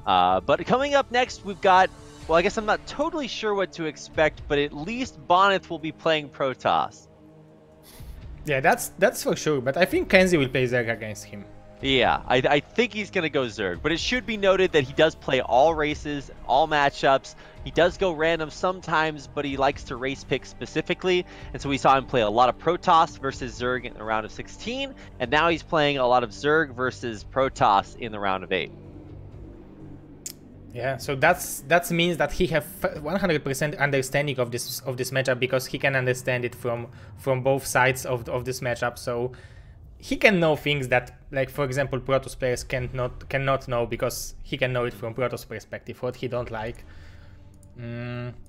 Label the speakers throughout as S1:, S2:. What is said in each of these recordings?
S1: But coming up next, we've got, well, I guess I'm not totally sure what to expect, but at least Bonyth will be playing Protoss.
S2: Yeah, that's for sure, but I think KenZy will play Zerg against him.
S1: Yeah, I think he's going to go Zerg, but it should be noted that he does play all races, all matchups. He does go random sometimes, but he likes to race pick specifically, and so we saw him play a lot of Protoss versus Zerg in the round of 16, and now he's playing a lot of Zerg versus Protoss in the round of 8.
S2: Yeah, so that means that he have 100% understanding of this matchup, because he can understand it from both sides of this matchup. So he can know things that, like, for example, Protoss players cannot know, because he can know it from Protoss perspective, what he don't like.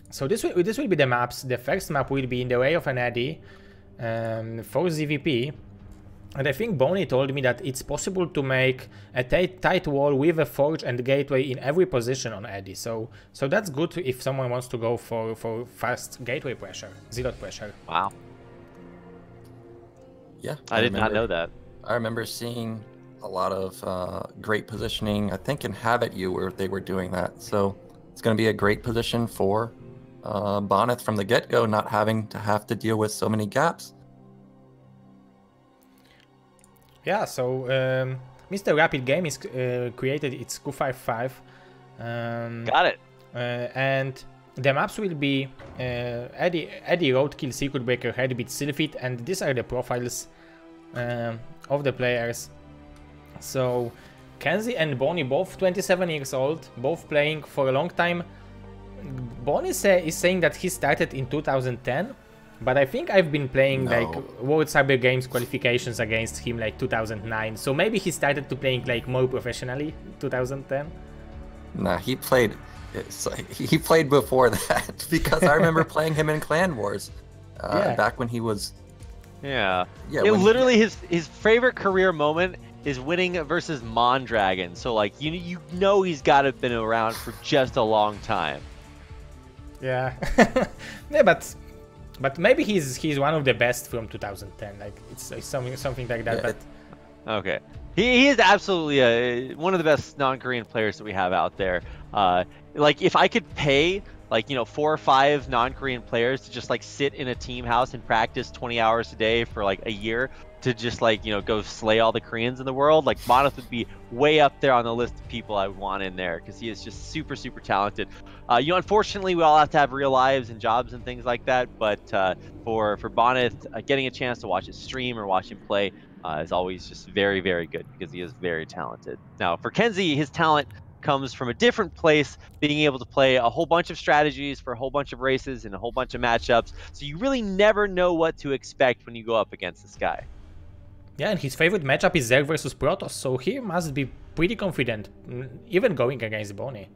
S2: So this will be the maps. The first map will be in the way of an Eddy for ZVP. And I think Boney told me that it's possible to make a tight wall with a forge and gateway in every position on Eddy. So that's good if someone wants to go for fast gateway pressure, zealot pressure.
S1: Wow.
S3: Yeah,
S1: I did not know that.
S3: I remember seeing a lot of great positioning. I think in Habit U where they were doing that. So it's going to be a great position for Bonyth from the get-go, not having to deal with so many gaps.
S2: Yeah, so Mr. Rapid Game is created its Q55.
S1: Got it.
S2: And the maps will be Eddy, Roadkill, Circuit Breaker, Headbeat, Sylphid, and these are the profiles of the players. So KenZy and Boney, both 27 years old, both playing for a long time. Boney is saying that he started in 2010. But I think I've been playing like World Cyber Games qualifications against him like 2009. So maybe he started to playing like more professionally 2010.
S3: Nah, he played before that, because I remember playing him in Clan Wars back when he was.
S1: Yeah. Literally his favorite career moment is winning versus Mondragon. So like you know he's got to have been around for just a long time.
S2: Yeah. Yeah, but maybe he's one of the best from 2010. Like it's something like that.
S3: Yeah.
S2: But
S1: okay, he is absolutely one of the best non-Korean players that we have out there. Like if I could pay like 4 or 5 non-Korean players to just like sit in a team house and practice 20 hours a day for like a year to just like go slay all the Koreans in the world, like Bonyth would be way up there on the list of people I would want in there, because he is just super talented. Unfortunately we all have to have real lives and jobs and things like that, but for Bonyth, getting a chance to watch his stream or watch him play is always just very good, because he is very talented. Now for KenZy, his talent comes from a different place, being able to play a whole bunch of strategies for a whole bunch of races and a whole bunch of matchups, so you really never know what to expect when you go up against this guy.
S2: yeah, and his favorite matchup is Zerg versus Protoss, so he must be pretty confident, even going against Boney.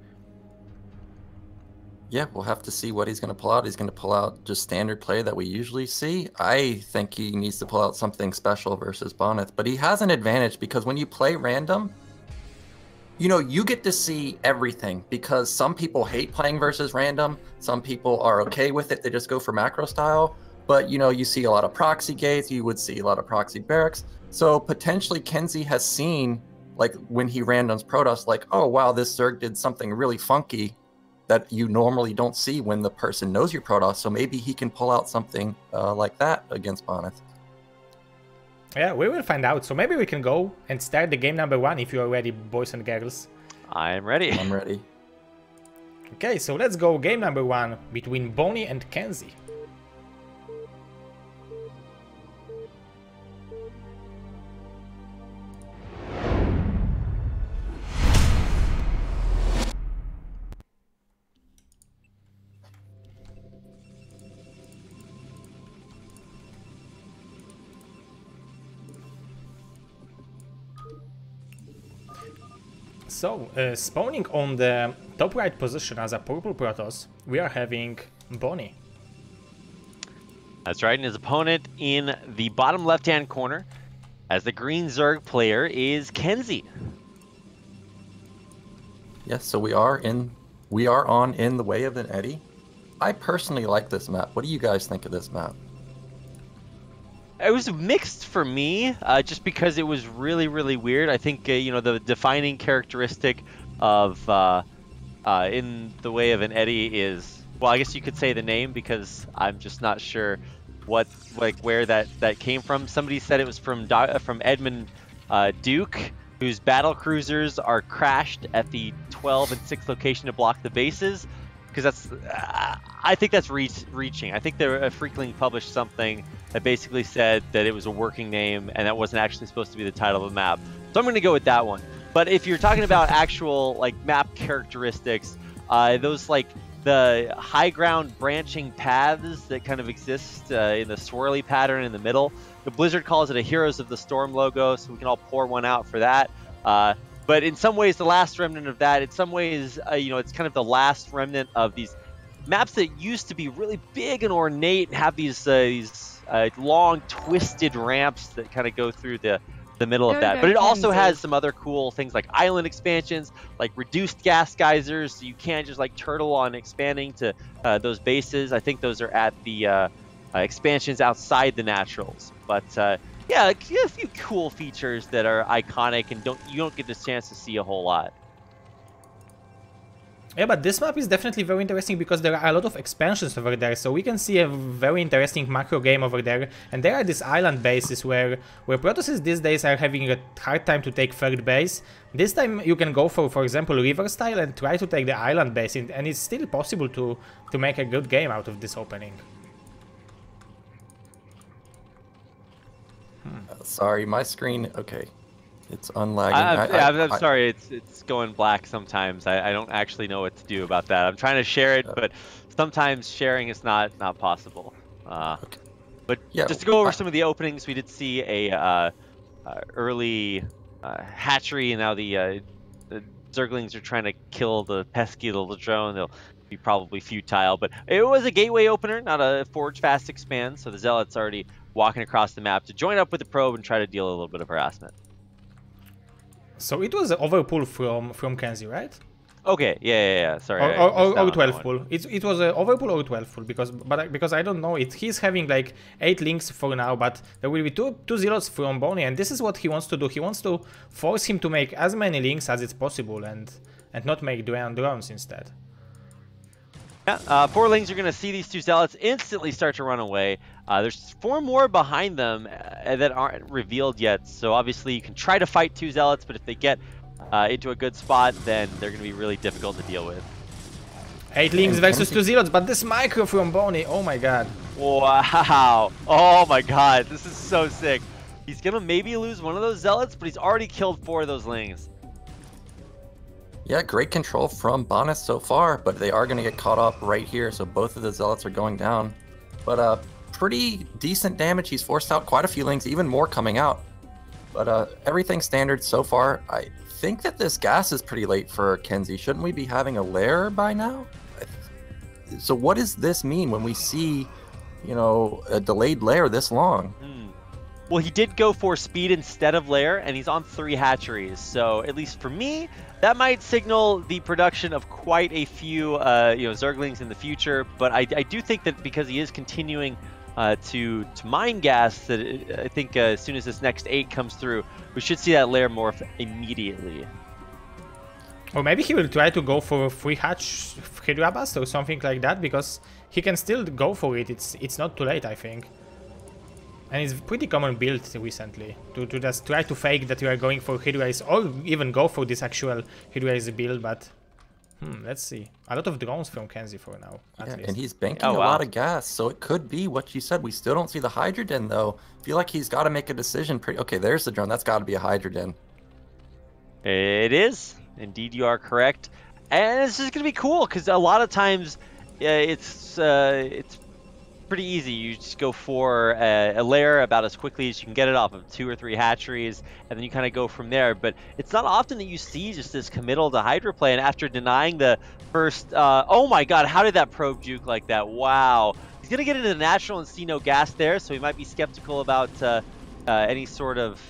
S3: Yeah, we'll have to see what he's going to pull out. He's going to pull out just standard play that we usually see. I think he needs to pull out something special versus Bonyth, but he has an advantage, because when you play random, you get to see everything, because some people hate playing versus random. Some people are okay with it. They just go for macro style. But, you see a lot of proxy gates. You would see a lot of proxy barracks. So potentially KenZy has seen, like, when he randoms Protoss, like, oh, wow, this Zerg did something really funky that you normally don't see when the person knows your Protoss. So maybe he can pull out something like that against Bonyth.
S2: Yeah, we will find out. So maybe we can go and start the game number 1 if you are ready, boys and girls.
S1: I am ready.
S3: I'm ready.
S2: Okay, so let's go game number 1 between Boney and KenZy. So, spawning on the top right position as a purple Protoss, we are having Boney.
S1: That's right, and his opponent in the bottom left-hand corner as the green Zerg player is KenZy.
S3: Yes, so we are on in the way of an Eddy. I personally like this map. What do you guys think of this map?
S1: It was mixed for me, just because it was really weird. I think the defining characteristic of in the way of an eddy is, well, I guess you could say the name because I'm just not sure where that came from. Somebody said it was from Edmund Duke, whose battle cruisers are crashed at the 12 and 6 location to block the bases. Because that's, I think that's reaching. I think Freakling published something that basically said that it was a working name and that wasn't actually supposed to be the title of the map. So I'm going to go with that one. But if you're talking about actual like map characteristics, those like the high ground branching paths that kind of exist in the swirly pattern in the middle, the Blizzard calls it a Heroes of the Storm logo, so we can all pour one out for that. But in some ways, the last remnant of that, in some ways, it's kind of the last remnant of these maps that used to be really big and ornate and have these long twisted ramps that kind of go through the middle of that. But it also has some other cool things like island expansions, like reduced gas geysers, so you can't just like turtle on expanding to those bases. I think those are at the expansions outside the naturals. But yeah, a few cool features that are iconic and you don't get this chance to see a whole lot.
S2: Yeah, but this map is definitely very interesting because there are a lot of expansions over there, so we can see a very interesting macro game over there. And there are these island bases where Protosses these days are having a hard time to take third base. This time you can go for example, river style and try to take the island base, and it's still possible to make a good game out of this opening.
S3: Sorry, my screen. Okay, it's unlagging.
S1: I'm sorry, it's going black sometimes. I don't actually know what to do about that. I'm trying to share it, but sometimes sharing is not possible.
S3: Okay.
S1: But yeah, just to go over some of the openings, we did see a early hatchery, and now the Zerglings are trying to kill the pesky little drone. They'll be probably futile, but it was a gateway opener, not a forge fast expand, so the Zealots already walking across the map to join up with the probe and try to deal a little bit of harassment.
S2: So it was an overpull from KenZy, right?
S1: Okay, yeah. Sorry.
S2: Or 12 pull. It was an overpull or 12 pull because I don't know it. He's having like 8 links for now, but there will be two zealots from Bonyth, and this is what he wants to do. He wants to force him to make as many links as it's possible and not make drones instead.
S1: Yeah, 4 lings are going to see these 2 zealots instantly start to run away. There's 4 more behind them that aren't revealed yet, so obviously you can try to fight 2 zealots, but if they get into a good spot, then they're going to be really difficult to deal with.
S2: 8 lings versus 2 zealots, but this micro from Bonyth, oh my god.
S1: Wow, oh my god, this is so sick. He's going to maybe lose one of those zealots, but he's already killed 4 of those lings.
S3: Yeah, great control from Bonyth so far, but they are going to get caught up right here, so both of the Zealots are going down. But pretty decent damage. He's forced out quite a few lings, even more coming out. But everything standard so far. I think that this gas is pretty late for KenZy. Shouldn't we be having a lair by now? So what does this mean when we see, a delayed lair this long?
S1: Well, he did go for speed instead of lair, and he's on 3 hatcheries. So at least for me, that might signal the production of quite a few, Zerglings in the future. But I do think that because he is continuing to mine gas, that I think as soon as this next 8 comes through, we should see that lair morph immediately.
S2: Or maybe he will try to go for a free hatch Hydra Bust or something like that, because he can still go for it. It's not too late, I think. And it's pretty common build recently to just try to fake that you are going for Hydra's, or even go for this actual Hydra's build, but let's see. A lot of drones from KenZy for now, at least. And
S3: he's banking a lot of gas, so it could be what you said. We still don't see the Hydrogen, though. I feel like he's got to make a decision. Okay, there's the drone. That's got to be a Hydrogen.
S1: It is. Indeed, you are correct. And it's just going to be cool, because a lot of times it's pretty easy. You just go for a lair about as quickly as you can get it off of 2 or 3 hatcheries, and then you kind of go from there. But it's not often that you see just this committal to Hydra play, and after denying the first, oh my god, how did that probe juke like that? Wow. He's going to get into the natural and see no gas there, so he might be skeptical about any sort of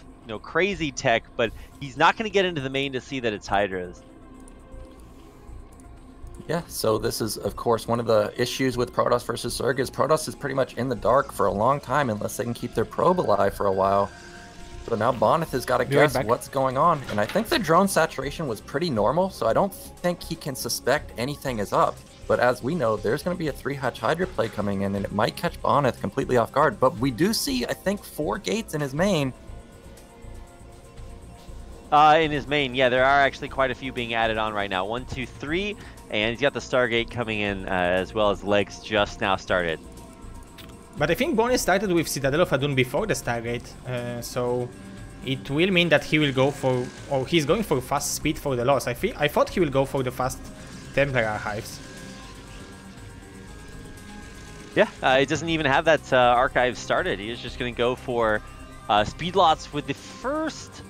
S1: crazy tech, but he's not going to get into the main to see that it's Hydras.
S3: Yeah, so this is, of course, one of the issues with Protoss versus Zerg is Protoss is pretty much in the dark for a long time unless they can keep their probe alive for a while. So now Bonyth has got to guess what's going on. And I think the drone saturation was pretty normal, so I don't think he can suspect anything is up. But as we know, there's going to be a 3-hatch Hydra play coming in, and it might catch Bonyth completely off guard. But we do see, I think, 4 gates in his main.
S1: In his main, yeah, there are actually quite a few being added on right now. 1, 2, 3, and he's got the Stargate coming in as well as legs just now started.
S2: But I think Bonyth started with Citadel of Adun before the Stargate, so it will mean that he will go for, or he's going for fast speed for the loss. I thought he will go for the fast Templar Archives.
S1: Yeah, it doesn't even have that archive started. He is just going to go for speed lots with the first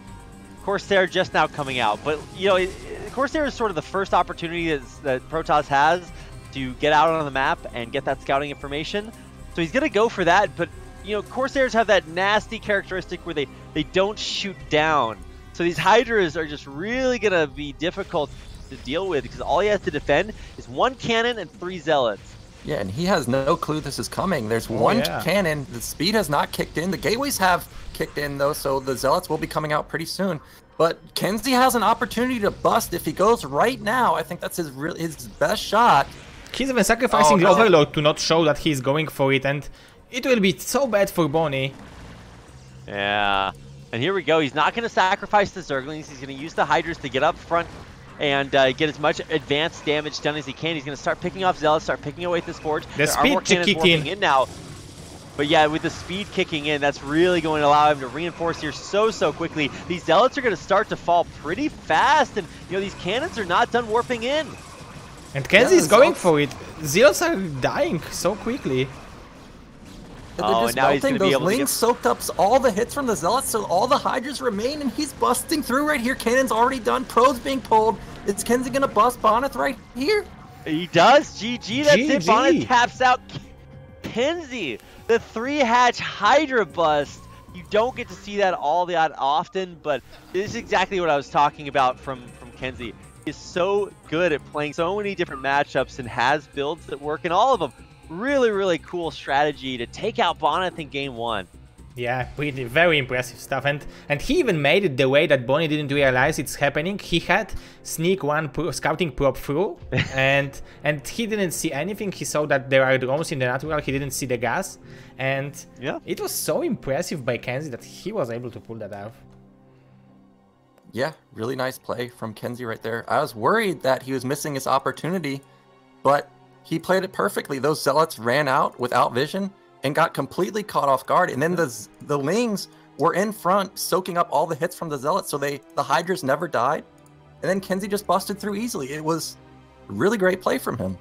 S1: Corsair just now coming out. But, you know, Corsair is sort of the first opportunity that Protoss has to get out on the map and get that scouting information. So he's going to go for that. But, you know, Corsairs have that nasty characteristic where they don't shoot down. So these Hydras are just really going to be difficult to deal with because all he has to defend is 1 cannon and 3 zealots.
S3: Yeah, and he has no clue this is coming. There's one cannon. The speed has not kicked in. The gateways have kicked in, though, so the zealots will be coming out pretty soon. But KenZy has an opportunity to bust if he goes right now. I think that's his best shot.
S2: He's even sacrificing the Overlord to not show that he's going for it, and it will be so bad for Bony.
S1: Yeah, and here we go. He's not going to sacrifice the Zerglings. He's going to use the Hydras to get up front and get as much advanced damage done as he can. He's going to start picking off Zealots, start picking away at the Scorch.
S2: The speed kicking
S1: in now. But yeah, with the speed kicking in, that's really going to allow him to reinforce here so quickly. These Zealots are going to start to fall pretty fast, and you know these cannons are not done warping in.
S2: And KenZy is going for it. Zealots are dying so quickly.
S3: They're just melting. Those Lings soaked up all the hits from the Zealots, so all the Hydras remain, and he's busting through right here. Cannon's already done. Pro's being pulled. Is KenZy gonna bust Bonyth right here?
S1: He does. GG. That's it. Bonyth taps out KenZy. The 3-hatch Hydra bust. You don't get to see that all that often, but this is exactly what I was talking about from KenZy. He's so good at playing so many different matchups and has builds that work in all of them. Really cool strategy to take out Bonyth in game 1.
S2: Yeah, really very impressive stuff, and he even made it the way that Bony didn't realize it's happening. He had sneak 1 scouting prop through, and he didn't see anything. He saw that there are drones in the natural. He didn't see the gas, and yeah, it was so impressive by KenZy that he was able to pull that off.
S3: Yeah, really nice play from KenZy right there. I was worried that he was missing his opportunity, but he played it perfectly. Those Zealots ran out without vision and got completely caught off guard. And then the Lings were in front, soaking up all the hits from the Zealots, so the Hydras never died. And then KenZy just busted through easily. It was a really great play from him.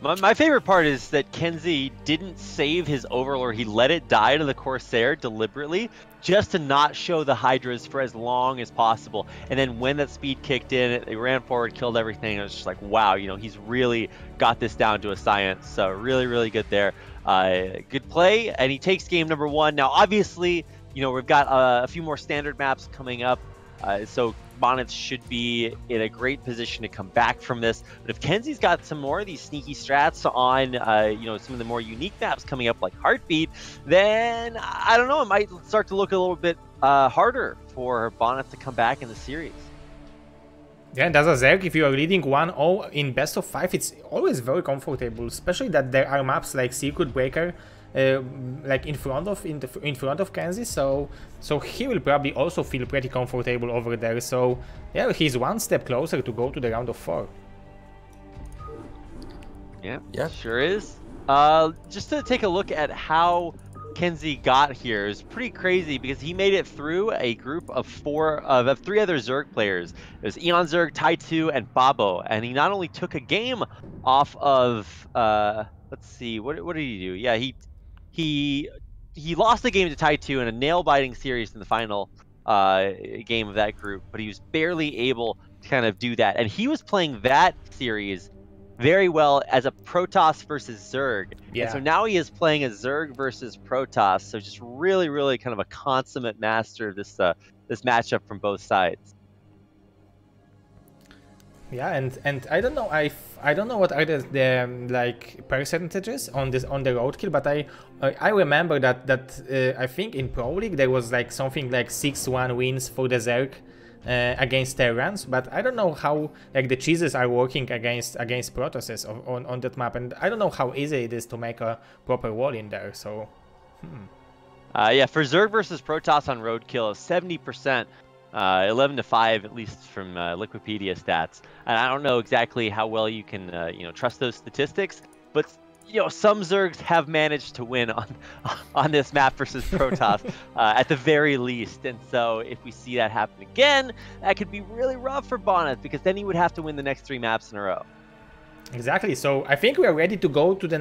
S1: My favorite part is that KenZy didn't save his Overlord. He let it die to the Corsair deliberately, just to not show the Hydras for as long as possible. And then when that speed kicked in, they ran forward, killed everything. It was just like, wow, you know, he's really got this down to a science. So really good there. Good play, and he takes game number 1. Now, obviously, you know, we've got a few more standard maps coming up. So Bonyth should be in a great position to come back from this. But if KenZy's got some more of these sneaky strats on, you know, some of the more unique maps coming up like Heartbeat, then I don't know, it might start to look a little bit harder for Bonyth to come back in the series.
S2: Yeah, and as a Zerg, if you are leading 1-0 in best of 5, it's always very comfortable, especially that there are maps like Circuit Breaker, like in front of KenZy, so he will probably also feel pretty comfortable over there. So yeah, he's 1 step closer to go to the round of 4.
S1: Yeah, sure is. Just to take a look at how KenZy got here is pretty crazy because he made it through a group of 3 other Zerg players. It was Eon Zerg, Tai2, and Babo, and he not only took a game off of let's see, what did he do? Yeah, he lost the game to Tai2 in a nail-biting series in the final game of that group, but he was barely able to kind of do that. And he was playing that series very well as a Protoss versus Zerg. Yeah. And so now he is playing a Zerg versus Protoss. So just really kind of a consummate master of this this matchup from both sides.
S2: Yeah, and I don't know, I don't know what are the like percentages on the roadkill, but I remember that I think in Pro League there was like something like 6-1 wins for the Zerg against Terrans, but I don't know how like the cheeses are working against Protosses on that map, and I don't know how easy it is to make a proper wall in there. So,
S1: yeah, for Zerg versus Protoss on roadkill, 70%. 11 to 5, at least from Liquipedia stats. And I don't know exactly how well you can, trust those statistics, but some Zergs have managed to win on this map versus Protoss at the very least. And so if we see that happen again, that could be really rough for Bonyth, because then he would have to win the next 3 maps in a row.
S2: Exactly. So I think we are ready to go to the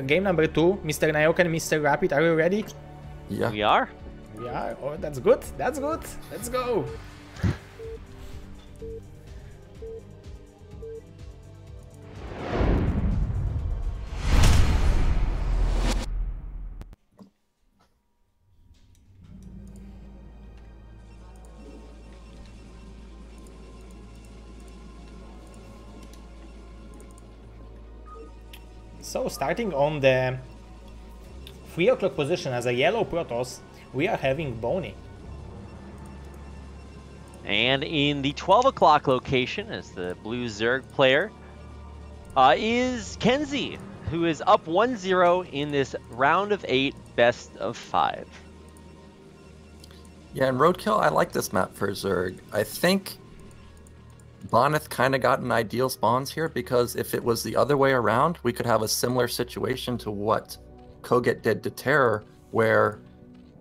S2: game number 2. Mr. Nayoka and Mr. Rapid, are you ready?
S1: Yeah. We are.
S2: Yeah, oh, that's good. That's good. Let's go. So starting on the 3 o'clock position as a yellow Protoss, we are having Bony.
S1: And in the 12 o'clock location, as the blue Zerg player, is KenZy, who is up 1-0 in this round of 8 best of 5.
S3: Yeah, in roadkill, I like this map for Zerg. I think Bonyth kind of got an ideal spawns here, because if it was the other way around, we could have a similar situation to what Koget did to Terror, where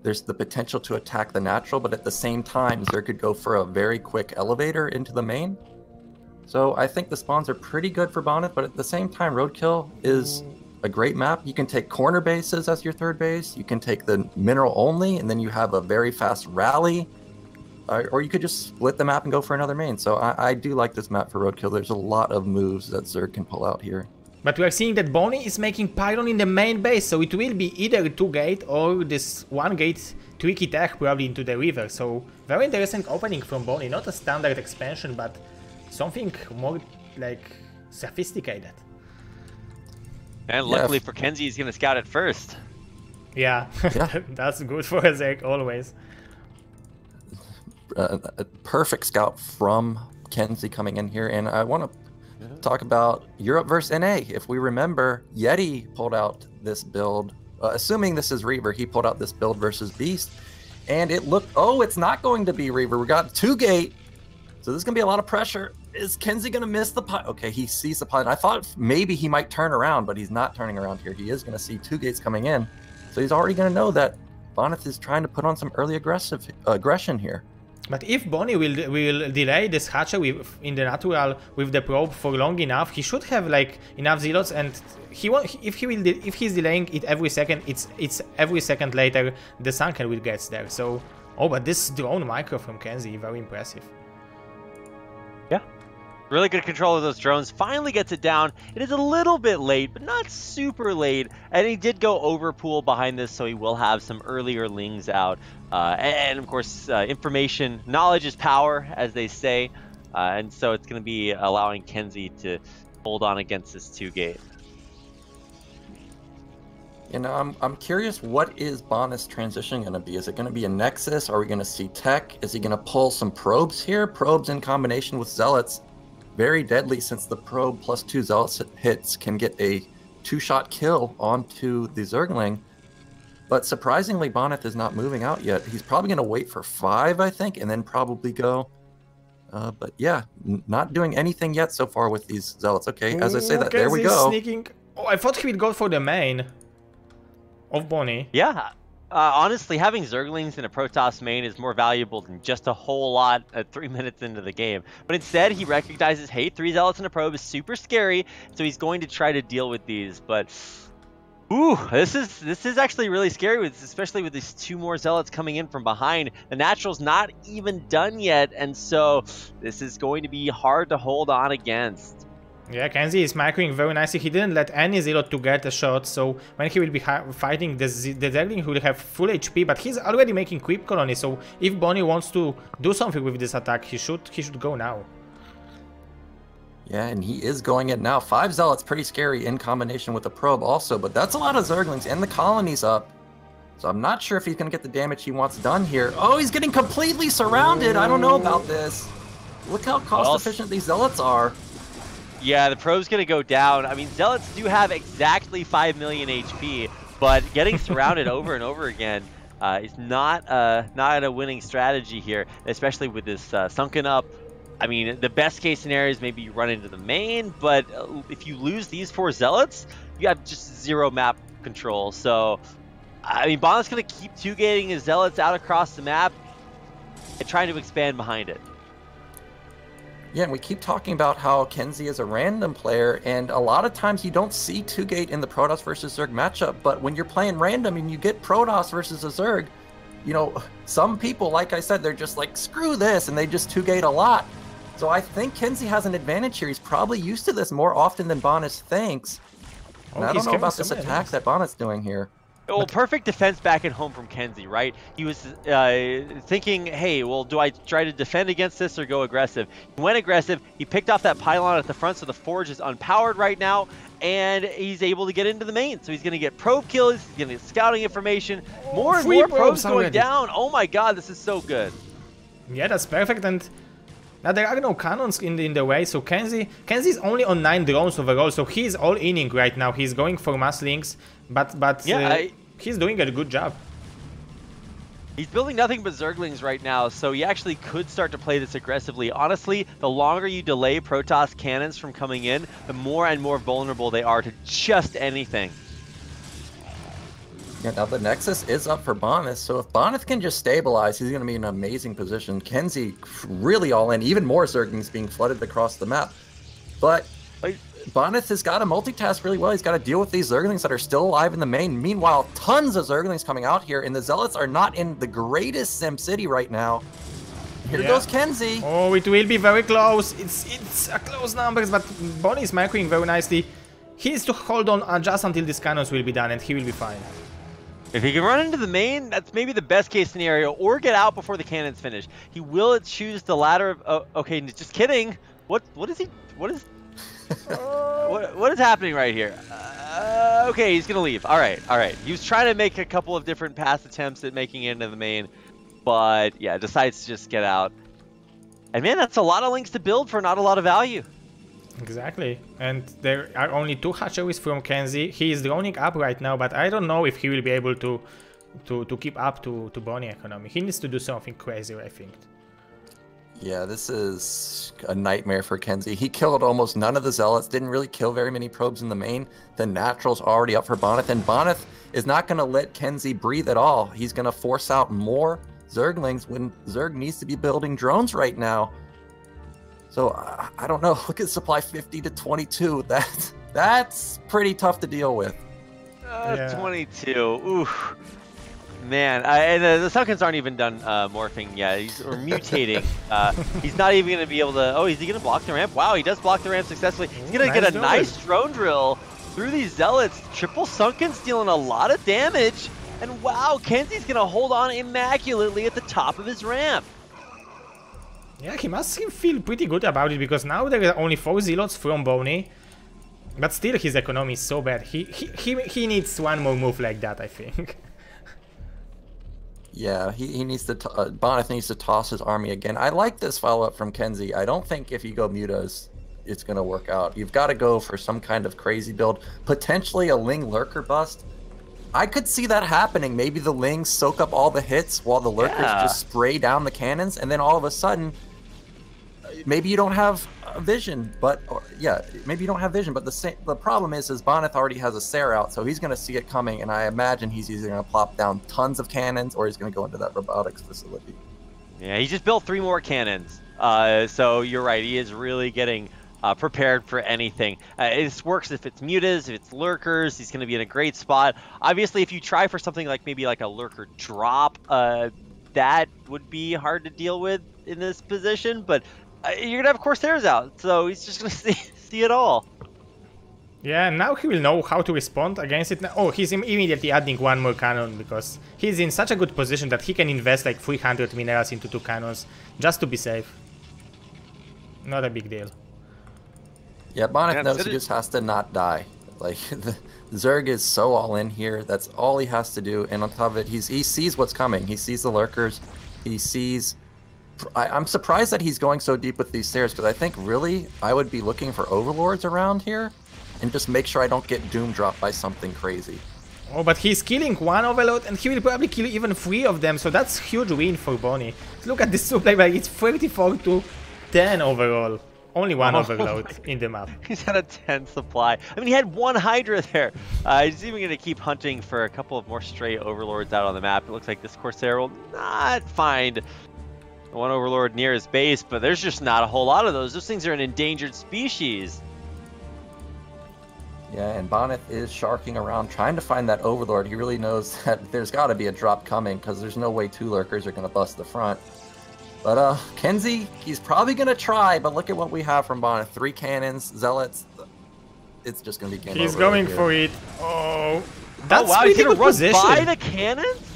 S3: there's the potential to attack the natural, but at the same time, Zerg could go for a very quick elevator into the main. So I think the spawns are pretty good for Bonyth, but at the same time, Roadkill is a great map. You can take corner bases as your third base, you can take the mineral only, and then you have a very fast rally, or you could just split the map and go for another main. So I do like this map for Roadkill. There's a lot of moves that Zerg can pull out here.
S2: But we are seeing that Bony is making pylon in the main base, so it will be either 2-gate or this 1-gate tricky tech probably into the river. So very interesting opening from Bony, not a standard expansion, but something more like sophisticated.
S1: And luckily for KenZy, he's gonna scout it first.
S2: Yeah, that's good for a Zerg always.
S3: A perfect scout from KenZy coming in here, and I want to talk about Europe versus NA. If we remember, Yeti pulled out this build, assuming this is Reaver, he pulled out this build versus Beast, and it looked, oh, it's not going to be Reaver. We got 2-gate, so there's going to be a lot of pressure. Is KenZy going to miss the pilot? Okay, he sees the pilot. I thought maybe he might turn around, but he's not turning around here. He is going to see 2-gates coming in, so he's already going to know that Bonyth is trying to put on some early aggression here.
S2: But if Bony will delay this hatcher in the natural with the probe for long enough, he should have like enough zealots, and if he's delaying it every second, it's every second later the Sunken will get there. So but this drone micro from KenZy, very impressive.
S1: Yeah. Really good control of those drones. Finally gets it down. It is a little bit late, but not super late. And he did go overpool behind this, so he will have some earlier lings out. And of course, information, knowledge is power, as they say. And so it's going to be allowing KenZy to hold on against this 2-gate.
S3: You know, I'm curious, what is Bonyth's transition going to be? Is it going to be a Nexus? Are we going to see tech? Is he going to pull some probes here? Probes in combination with Zealots. Very deadly, since the probe plus 2 Zealots hits can get a 2-shot kill onto the Zergling. But surprisingly, Bonyth is not moving out yet. He's probably going to wait for 5, I think, and then probably go. But yeah, not doing anything yet so far with these Zealots. Okay, as I say that, there we go.
S2: Sneaking. Oh, I thought he would go for the main of Bony.
S1: Yeah. Honestly, having Zerglings in a Protoss main is more valuable than just a whole lot at 3 minutes into the game. But instead, he recognizes, hey, 3 Zealots in a probe is super scary, so he's going to try to deal with these. But, ooh, this is actually really scary, especially with these 2 more Zealots coming in from behind. The Natural's not even done yet, and so this is going to be hard to hold on against.
S2: Yeah, KenZy is microing very nicely. He didn't let any Zealot to get a shot, so when he will be fighting the Zergling, he will have full HP, but he's already making creep colony, so if Bony wants to do something with this attack, he should go now.
S3: Yeah, and he is going in now. 5 Zealots, pretty scary in combination with the probe also, but that's a lot of Zerglings, and the colony's up. So I'm not sure if he's going to get the damage he wants done here. Oh, he's getting completely surrounded. I don't know about this. Look how cost-efficient these Zealots are.
S1: Yeah, the probe's going to go down. I mean, Zealots do have exactly 5 million HP, but getting surrounded over and over again is not a winning strategy here, especially with this sunken up. I mean, the best case scenario is maybe you run into the main, but if you lose these 4 Zealots, you have just 0 map control. So, I mean, Bonyth's going to keep 2-gating his Zealots out across the map and trying to expand behind it.
S3: Yeah, and we keep talking about how KenZy is a random player, and a lot of times you don't see 2-gate in the Protoss versus Zerg matchup, but when you're playing random and you get Protoss versus a Zerg, you know, some people, like I said, they're just like, screw this, and they just 2-gate a lot. So I think KenZy has an advantage here. He's probably used to this more often than Bonyth thinks. And I don't know about this attack that Bonyth's doing here.
S1: Well, perfect defense back at home from KenZy, right? He was thinking, hey, well, do I try to defend against this or go aggressive? He went aggressive. He picked off that pylon at the front, so the forge is unpowered right now, and he's able to get into the main. So he's going to get probe kills. He's going to get scouting information. More and more probes going down. Oh my god, this is so good.
S2: Yeah, that's perfect. And now there are no cannons in the way, so KenZy's only on 9 drones overall, so he's all inning right now. He's going for mass links, but yeah, he's doing a good job.
S1: He's building nothing but Zerglings right now, so he actually could start to play this aggressively. Honestly, the longer you delay Protoss cannons from coming in, the more and more vulnerable they are to just anything.
S3: Yeah, now the Nexus is up for Bonyth, so if Bonyth can just stabilize, he's going to be in an amazing position. KenZy really all in, even more Zerglings being flooded across the map. But Bonyth has got to multitask really well. He's got to deal with these Zerglings that are still alive in the main. Meanwhile, tons of Zerglings coming out here, and the Zealots are not in the greatest Sim City right now. Here goes KenZy.
S2: Oh, it will be very close. It's a close numbers, but Bonnie is microing very nicely. He needs to hold on just until these cannons will be done, and he will be fine.
S1: If he can run into the main, that's maybe the best case scenario, or get out before the cannons finish. He will choose the latter of... Oh, okay, just kidding. What is he... What is... what is happening right here? Okay, he's gonna leave. All right. He was trying to make a couple of different pass attempts at making it into the main, but yeah, decides to just get out. And man, that's a lot of links to build for not a lot of value.
S2: Exactly, and there are only 2 hatcheries from KenZy. He is droning up right now, but I don't know if he will be able to keep up to Bonnie economy. He needs to do something crazy, I think.
S3: Yeah, this is a nightmare for KenZy. He killed almost none of the Zealots, didn't really kill very many probes in the main. The Natural's already up for Bonyth, and Bonyth is not going to let KenZy breathe at all. He's going to force out more Zerglings when Zerg needs to be building drones right now. So, I don't know. Look at supply 50 to 22. That's pretty tough to deal with.
S1: 22. Oof. Man, and the Sunkens aren't even done morphing yet, or mutating. He's not even going to be able to... Oh, is he going to block the ramp? Wow, he does block the ramp successfully. He's going to get a nice drone drill through these Zealots. Triple Sunkens dealing a lot of damage. And wow, KenZy's going to hold on immaculately at the top of his ramp.
S2: Yeah, he must feel pretty good about it, because now there are only 4 Zealots from Bonnie. But still, his economy is so bad. He needs one more move like that, I think.
S3: Yeah, he needs to... Bonyth needs to toss his army again. I like this follow-up from KenZy. I don't think if you go mutas, it's going to work out. You've got to go for some kind of crazy build. Potentially a Ling Lurker bust. I could see that happening. Maybe the Lings soak up all the hits while the Lurkers just spray down the cannons, and then all of a sudden... Maybe you don't have vision, but maybe you don't have vision. But the problem is Bonyth already has a Sarah out, so he's going to see it coming, and I imagine he's either going to plop down tons of cannons or he's going to go into that robotics facility.
S1: Yeah, he just built 3 more cannons. So you're right, he is really getting prepared for anything. It works if it's mutas, if it's lurkers. He's going to be in a great spot. Obviously, if you try for something like maybe like a lurker drop, that would be hard to deal with in this position, but you're gonna have Corsairs out, so he's just gonna see it all.
S2: Yeah, now he will know how to respond against it. Oh, he's immediately adding 1 more cannon, because he's in such a good position that he can invest like 300 minerals into 2 cannons just to be safe. Not a big deal.
S3: Yeah, Bonyth
S1: Yeah,
S3: knows he just has to not die. Like, the Zerg is so all in here. That's all he has to do. And on top of it, he sees what's coming. He sees the lurkers. He sees... I'm surprised that he's going so deep with these stairs, because I think really I would be looking for overlords around here and just make sure I don't get doom dropped by something crazy.
S2: Oh, but he's killing one overlord, and he will probably kill even 3 of them, so that's huge win for Bony. Look at this supply, like it's 34 to 10 overall. Only one overload in the map.
S1: He's had a 10 supply. I mean, he had 1 Hydra there. He's even going to keep hunting for a couple of more stray overlords out on the map. It looks like this Corsair will not find one overlord near his base, but there's just not a whole lot of those. Those things are an endangered species.
S3: Yeah, and Bonyth is sharking around trying to find that overlord. He really knows that there's got to be a drop coming, because there's no way 2 lurkers are going to bust the front. But KenZy, he's probably going to try, but look at what we have from Bonyth. 3 cannons, zealots. It's just going to be game over.
S2: He's going
S3: right
S2: for it. Oh, that's
S1: wow,
S2: really
S1: he's going
S2: good
S1: to
S2: position.
S1: run by the cannons?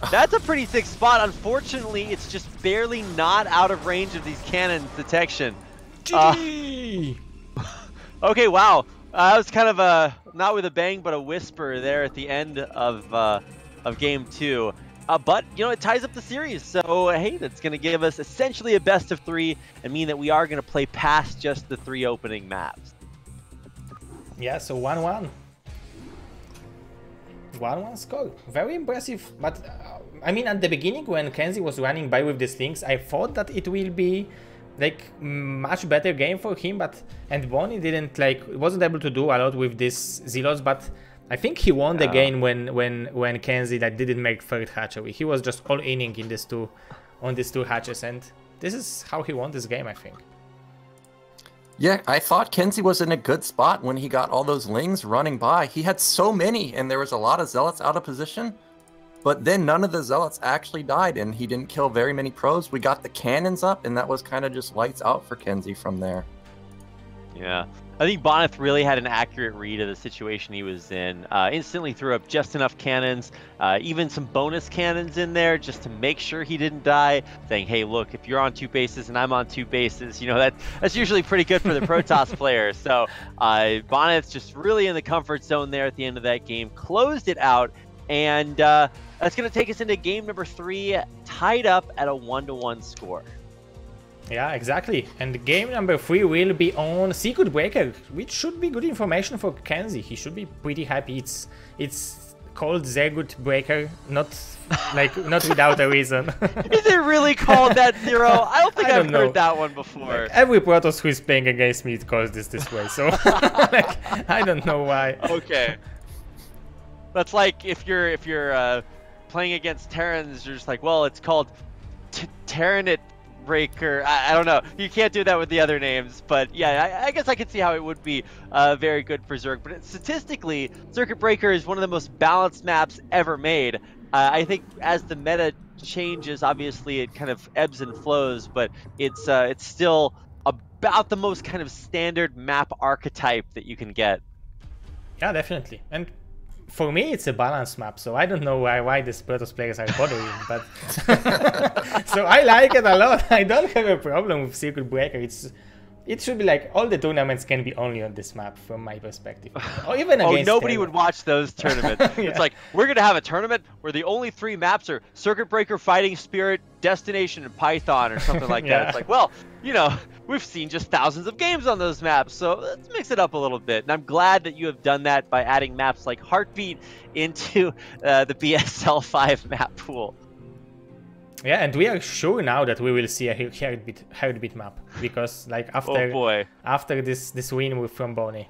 S1: That's a pretty thick spot. Unfortunately, it's just barely not out of range of these cannons' detection.
S2: GG!
S1: Okay, wow. That was kind of a, not with a bang, but a whisper there at the end of game 2. But, you know, it ties up the series. So, hey, that's going to give us essentially a best of 3 and mean that we are going to play past just the 3 opening maps.
S2: Yeah, so 1-1. 1-1 score. Very impressive. But, I mean, at the beginning when KenZy was running by with the slings, I thought that it will be like much better game for him, but and Bony didn't wasn't able to do a lot with these Zealots, but I think he won the game when KenZy didn't make third hatchery. He was just all inning in these two hatches, and this is how he won this game, I think.
S3: Yeah, I thought KenZy was in a good spot when he got all those lings running by. He had so many, and there was a lot of zealots out of position. But then none of the zealots actually died, and he didn't kill very many pros. We got the cannons up, and that was kind of just lights out for KenZy from there.
S1: Yeah. I think Bonyth really had an accurate read of the situation he was in. Instantly threw up just enough cannons, even some bonus cannons in there just to make sure he didn't die, saying, hey, look, if you're on 2 bases and I'm on 2 bases, you know, that's usually pretty good for the Protoss player. So Bonyth's just really in the comfort zone there at the end of that game, closed it out, and that's going to take us into game number 3, tied up at a 1-1 score.
S2: Yeah, exactly. And game number 3 will be on Secret Breaker, which should be good information for KenZy. He should be pretty happy. It's called Secret Breaker, not without a reason.
S1: Is it really called that, Zero? I don't think I've heard that one before.
S2: Like, every Protoss who is playing against me calls this way, so I don't know why.
S1: Okay. That's like if you're playing against Terrans, you're just like, well, it's called Terranit Breaker. I don't know. You can't do that with the other names, but yeah, I guess I could see how it would be very good for Zerg. But statistically, Circuit Breaker is one of the most balanced maps ever made. I think as the meta changes, obviously it kind of ebbs and flows, but it's still about the most kind of standard map archetype that you can get.
S2: Yeah, definitely. And for me, it's a balanced map, so I don't know why the Protoss players are bothering, but so I like it a lot. I don't have a problem with Circuit Breaker. It should be like all the tournaments can be only on this map, from my perspective. Or even against
S1: nobody would watch those tournaments.
S2: Yeah.
S1: It's like, we're gonna have a tournament where the only 3 maps are Circuit Breaker, Fighting Spirit, Destination, and Python, or something like that. It's like, well, you know, we've seen just thousands of games on those maps, so let's mix it up a little bit. And I'm glad that you have done that by adding maps like Heartbeat into the BSL5 map pool.
S2: Yeah, and we are sure now that we will see a heartbeat map, because like after this win from Bony.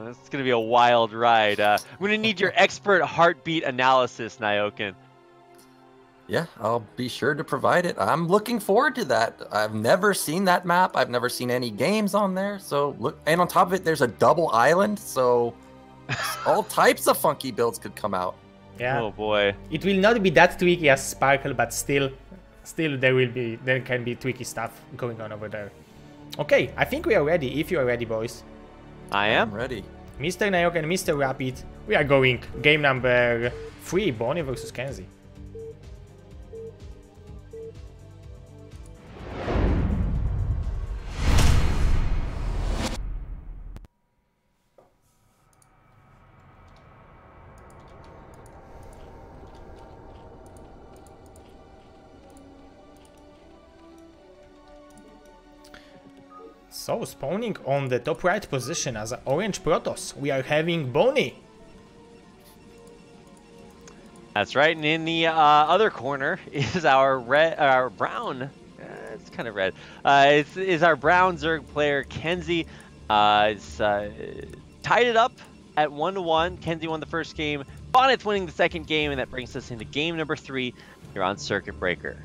S1: It's gonna be a wild ride. I'm gonna need your expert heartbeat analysis, Nyoken.
S3: Yeah, I'll be sure to provide it. I'm looking forward to that. I've never seen that map. I've never seen any games on there. So look, and on top of it, there's a double island. So all types of funky builds could come out.
S2: Yeah.
S1: Oh boy.
S2: It will not be that tricky as Sparkle, but still there can be tricky stuff going on over there. Okay, I think we are ready. If you are ready, boys.
S1: I am
S3: ready.
S2: Mr. Nyoken and Mr. Rapid, we are going game number 3, Bony versus KenZy. So, spawning on the top right position as an orange Protoss, we are having Bony.
S1: That's right, and in the other corner is our brown. It's kind of red. Is our brown Zerg player KenZy. It's tied it up at 1-1. KenZy won the first game. Bonyth winning the second game, and that brings us into game number 3 here on Circuit Breaker.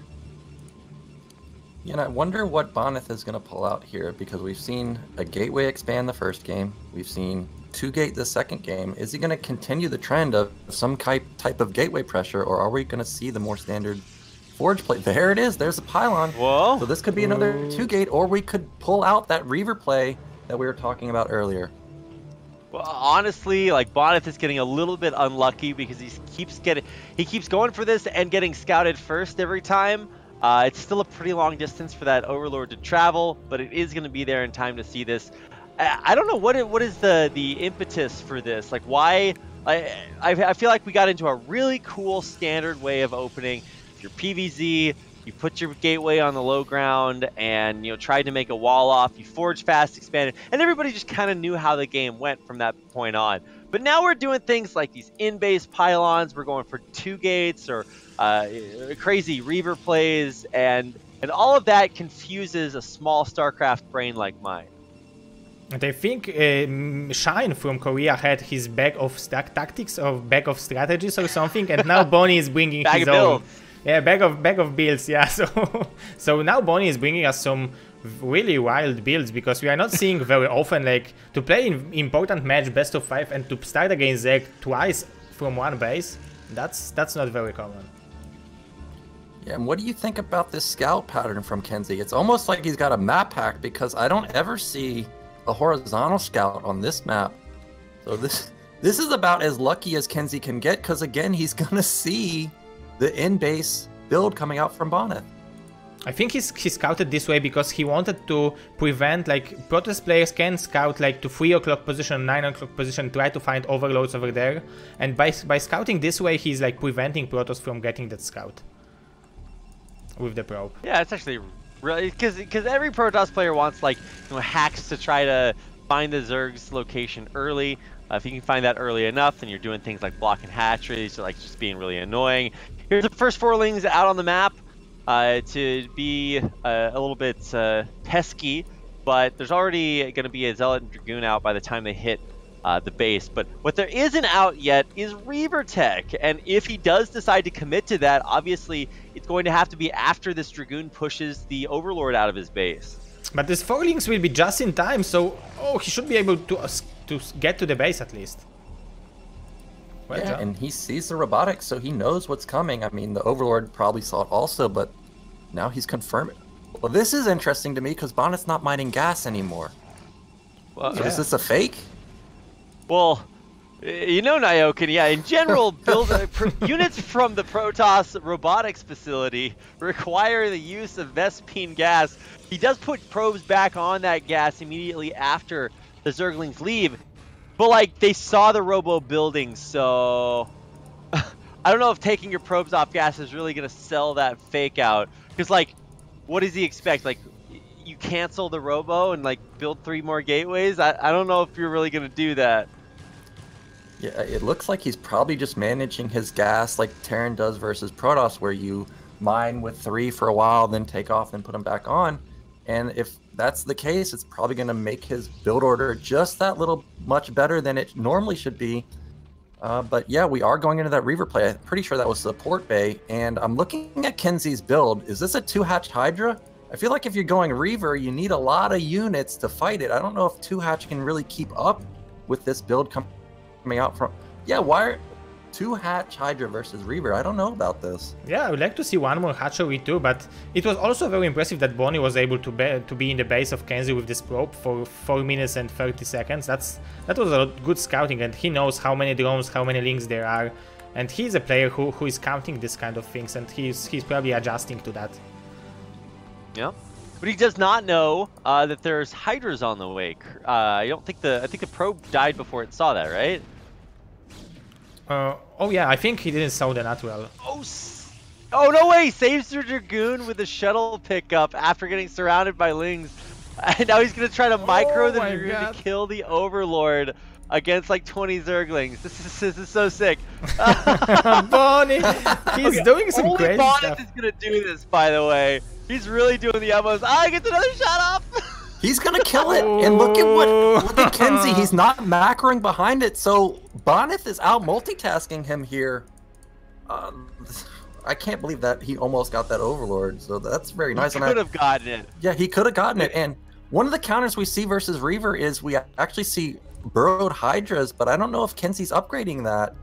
S3: Yeah, and I wonder what Bonyth is going to pull out here, because we've seen a gateway expand the first game. We've seen 2-gate the second game. Is he going to continue the trend of some type of gateway pressure, or are we going to see the more standard forge play? There it is. There's a pylon.
S1: Whoa.
S3: So this could be another 2-gate, or we could pull out that Reaver play that we were talking about earlier.
S1: Well, honestly, like, Bonyth is getting a little bit unlucky because he keeps going for this and getting scouted first every time. It's still a pretty long distance for that Overlord to travel, but it is going to be there in time to see this. I don't know what is the impetus for this. Like, why? I feel like we got into a really cool standard way of opening. Your PVZ, you put your gateway on the low ground and, you know, tried to make a wall off. You forge fast, expanded, and everybody just kind of knew how the game went from that point on. But now we're doing things like these in-base pylons. We're going for 2 gates or crazy Reaver plays, and all of that confuses a small StarCraft brain like mine.
S2: And I think Shine from Korea had his bag of tactics or bag of strategies or something, and now Bony is bringing his own. Yeah, bag of builds. Yeah, so now Bony is bringing us some really wild builds, because we are not seeing very often, like, to play in important match best of 5 and to start against Zerg twice from one base. That's not very common.
S3: Yeah, and what do you think about this scout pattern from KenZy? It's almost like he's got a map hack, because I don't ever see a horizontal scout on this map. So this is about as lucky as KenZy can get, because again, he's gonna see the in-base build coming out from Bonyth.
S2: I think he scouted this way because he wanted to prevent, like, Protoss players can scout like to 3 o'clock position, 9 o'clock position, try to find overloads over there, and by scouting this way, he's like preventing Protoss from getting that scout with the probe.
S1: Yeah, it's actually really, because every Protoss player wants, like, you know, hacks to try to find the Zerg's location early. If you can find that early enough, then you're doing things like blocking hatcheries, or like just being really annoying. Here's the first 4 lings out on the map to be a little bit pesky, but there's already going to be a Zealot and Dragoon out by the time they hit the base. But what there isn't out yet is Reaver Tech, and if he does decide to commit to that, obviously it's going to have to be after this Dragoon pushes the Overlord out of his base.
S2: But these 4 links will be just in time, so he should be able to get to the base at least. Well,
S3: yeah, and he sees the robotics, so he knows what's coming. I mean, the Overlord probably saw it also, but now he's confirming. Well, this is interesting to me, because Bonyth's not mining gas anymore.
S1: Well,
S3: so is this a fake?
S1: Well, you know, Nyokin, yeah, in general, units from the Protoss robotics facility require the use of Vespene gas. He does put probes back on that gas immediately after the Zerglings leave, but, like, they saw the robo building, so I don't know if taking your probes off gas is really going to sell that fake out, because, like, what does he expect? Like, you cancel the robo and, like, build 3 more gateways? I don't know if you're really going to do that.
S3: Yeah, it looks like he's probably just managing his gas like Terran does versus Protoss, where you mine with 3 for a while, then take off, then put them back on. And if that's the case, it's probably going to make his build order just that little much better than it normally should be. But yeah, we are going into that Reaver play. I'm pretty sure that was support bay. And I'm looking at KenZy's build. Is this a 2-hatch Hydra? I feel like if you're going Reaver, you need a lot of units to fight it. I don't know if 2-hatch can really keep up with this build coming out from... Yeah, why are 2-hatch Hydra versus Reaver? I don't know about this. Yeah,
S2: I would like to see one more hatchery too, but it was also very impressive that Bony was able to be in the base of KenZy with this probe for 4 minutes and 30 seconds. That was a good scouting, and he knows how many drones, how many links there are, and he's a player who is counting this kind of things, and he's probably adjusting to that.
S1: Yeah, but he does not know that there's Hydras on the way. I think the probe died before it saw that, right?
S2: Oh yeah, I think he didn't saw the natural.
S1: Oh no way! Saves the Dragoon with a shuttle pickup after getting surrounded by Lings. And now he's gonna try to micro the
S2: my
S1: Rune to
S2: God.
S1: kill the Overlord against like 20 Zerglings. This is so sick.
S2: Bonyth, he's doing some
S1: Only
S2: crazy
S1: Bonyth
S2: stuff.
S1: is gonna do this, by the way. He's really doing the utmost. Ah, he gets another shot off.
S3: He's gonna kill it, and look at KenZy. He's not macroing behind it, so Bonyth is out multitasking him here. I can't believe that he almost got that Overlord, so that's very nice.
S1: He could have gotten it.
S3: Yeah, he could have gotten it, and one of the counters we see versus Reaver is we actually see burrowed Hydras, but I don't know if KenZy's upgrading that.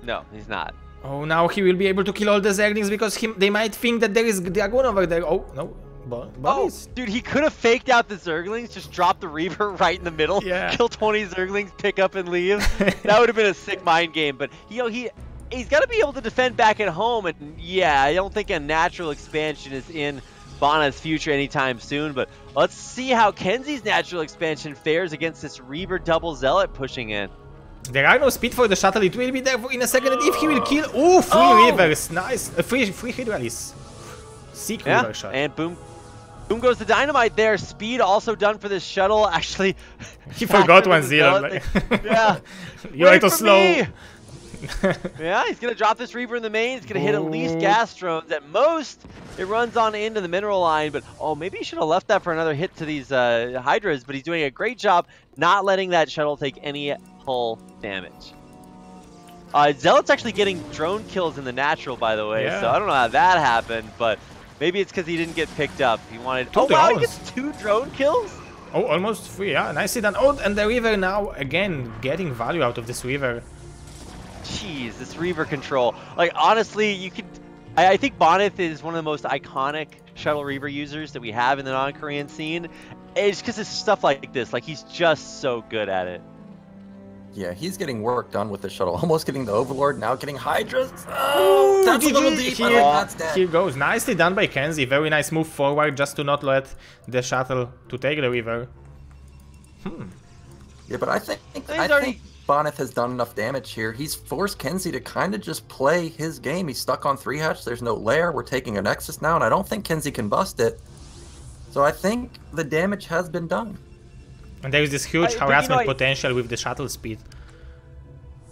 S1: No, he's not.
S2: Oh, now he will be able to kill all the Zerglings because they might think that there is Dragon over there. Oh, no. Bonyth.
S1: Dude, he could have faked out the Zerglings, just dropped the Reaver right in the middle,
S2: Yeah.
S1: kill 20 Zerglings, pick up and leave. That would have been a sick mind game, but he's got to be able to defend back at home, and yeah, I don't think a natural expansion is in Bonyth's future anytime soon, but let's see how KenZy's natural expansion fares against this Reaver double Zealot pushing in.
S2: There are no speed for the shuttle. It will be there in a second, and if he will kill... Ooh, free Reavers. Nice. Free Hydralis. Sick Reaver shot.
S1: And boom goes the dynamite there. Speed also done for this shuttle. Actually,
S2: He forgot one Zealot.
S1: Yeah.
S2: You're a little slow.
S1: Yeah, he's gonna drop this Reaver in the main. He's gonna hit at least gas drones. At most, it runs on into the mineral line. But oh, maybe he should have left that for another hit to these Hydras. But he's doing a great job not letting that shuttle take any hull damage. Zealot's actually getting drone kills in the natural, by the way.
S2: Yeah.
S1: So I don't know how that happened, but maybe it's because he didn't get picked up. He wanted.
S2: Two
S1: Oh wow, he
S2: drones.
S1: gets 2 drone kills.
S2: Oh, almost free. Yeah, nicely done. Oh, and the Reaver now, again, getting value out of this Reaver.
S1: Jeez, this Reaver control. Like, honestly, you could... I think Bonyth is one of the most iconic Shuttle Reaver users that we have in the non-Korean scene. It's because it's stuff like this. Like, he's just so good at it.
S3: Yeah, he's getting work done with the shuttle. Almost getting the Overlord, now getting Hydras. Oh, that's a little deep. I think that's dead.
S2: Here goes. Nicely done by KenZy. Very nice move forward just to not let the shuttle to take the Reaver.
S3: Yeah, but I think Bonyth has done enough damage here. He's forced KenZy to kind of just play his game. He's stuck on 3 hatch. There's no lair. We're taking a Nexus now, and I don't think KenZy can bust it. So I think the damage has been done.
S2: And there is this huge harassment potential with the shuttle speed.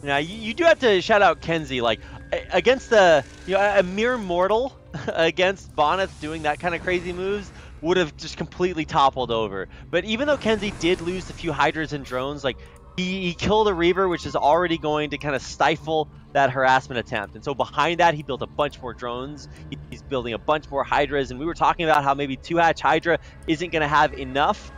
S1: Now, you do have to shout out KenZy. Like, against the, a mere mortal against Bonyth doing that kind of crazy moves would have just completely toppled over. But even though KenZy did lose a few Hydras and drones, like, he killed a Reaver, which is already going to kind of stifle that harassment attempt. And so behind that, he built a bunch more drones. He's building a bunch more Hydras. And we were talking about how maybe 2-hatch Hydra isn't going to have enough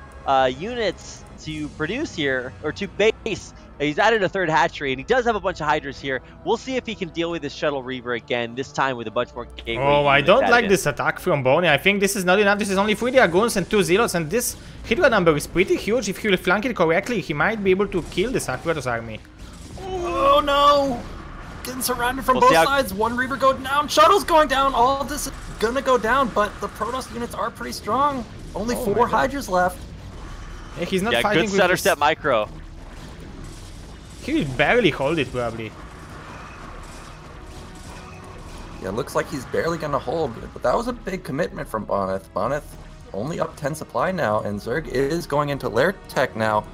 S1: units to produce here, or to base. He's added a 3rd hatchery, and he does have a bunch of Hydras here. We'll see if he can deal with this Shuttle Reaver again, this time with a bunch more gateway.
S2: Oh, I don't like this attack from Bonyth. I think this is not enough. This is only 3 Dragoons and 2 Zealots, and this Hydra number is pretty huge. If he will flank it correctly, he might be able to kill the Kratos army.
S3: Oh no! Getting surrounded from both sides. 1 Reaver go down. Shuttle's going down. All of this is gonna go down, but the Protoss units are pretty strong. Only 4 Hydras left.
S2: Yeah, he's not fighting
S1: good
S2: with
S1: center step micro.
S2: He will barely hold it, probably.
S3: Yeah, looks like he's barely gonna hold it, but that was a big commitment from Bonyth. Bonyth only up 10 supply now, and Zerg is going into lair tech now.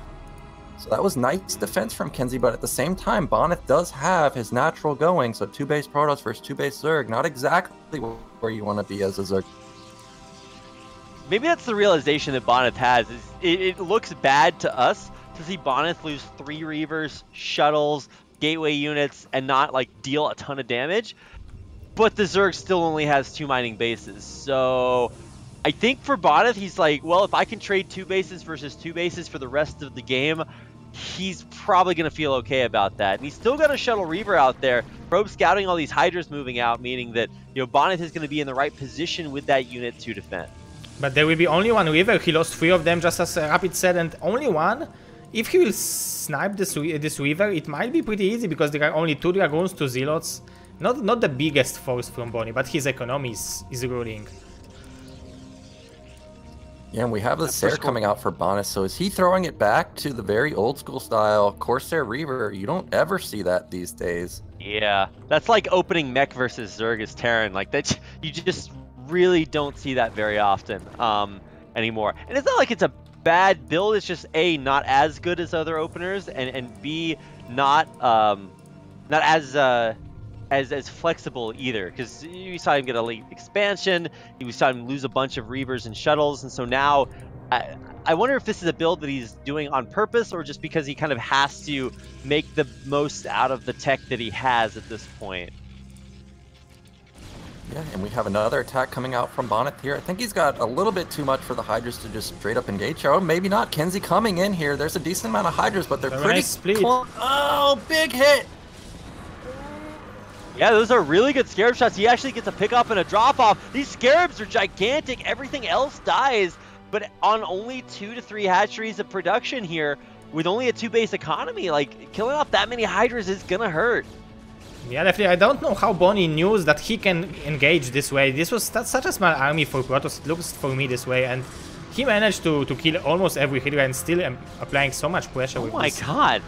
S3: So that was nice defense from KenZy, but at the same time, Bonyth does have his natural going, so 2 base Protoss versus 2 base Zerg, not exactly where you want to be as a Zerg.
S1: Maybe that's the realization that Bonyth has. Is it looks bad to us to see Bonyth lose 3 Reavers, shuttles, gateway units, and not like deal a ton of damage. But the Zerg still only has 2 mining bases. So I think for Bonyth, he's like, well, if I can trade 2 bases versus 2 bases for the rest of the game, he's probably going to feel okay about that. And he's still got a Shuttle Reaver out there. Probe scouting all these Hydras moving out, meaning that Bonyth is going to be in the right position with that unit to defend.
S2: But there will be only 1 Reaver. He lost 3 of them, just as Rapid said, and only 1. If he will snipe this Reaver, it might be pretty easy because there are only 2 Dragoons, 2 Zealots. Not the biggest force from Bonyth, but his economy is ruling.
S3: Yeah, and we have the Sair coming out for Bonyth, so is he throwing it back to the very old school style Corsair Reaver? You don't ever see that these days.
S1: Yeah, that's like opening mech versus Zerg as Terran. Like that, you just really don't see that very often. anymore. And it's not like it's a bad build, it's just A, not as good as other openers, and B, not as flexible either, because you saw him get a late expansion, you saw him lose a bunch of Reavers and Shuttles, and so now I wonder if this is a build that he's doing on purpose or just because he kind of has to make the most out of the tech that he has at this point.
S3: Yeah, and we have another attack coming out from Bonyth here. I think he's got a little bit too much for the Hydras to just straight up engage. Oh, maybe not. KenZy coming in here. There's a decent amount of Hydras, but they're pretty
S2: nice split.
S3: Oh, big hit!
S1: Yeah, those are really good Scarab shots. He actually gets a pick up and a drop off. These Scarabs are gigantic. Everything else dies, but on only 2 to 3 hatcheries of production here, with only a 2-base economy, like killing off that many Hydras is gonna hurt.
S2: Yeah, definitely. I don't know how Bonnie knew that he can engage this way. That's such a small army for Protoss. It looks for me this way, and he managed to kill almost every Hydra and still applying so much pressure with this.
S1: Oh my god.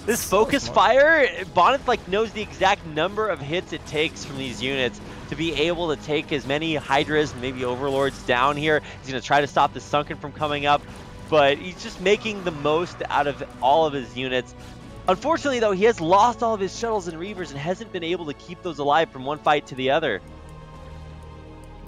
S1: This focus fire, Bonyth like knows the exact number of hits it takes from these units to be able to take as many Hydras and maybe Overlords down here. He's going to try to stop the Sunken from coming up, but he's just making the most out of all of his units. Unfortunately, though, he has lost all of his Shuttles and Reavers and hasn't been able to keep those alive from one fight to the other.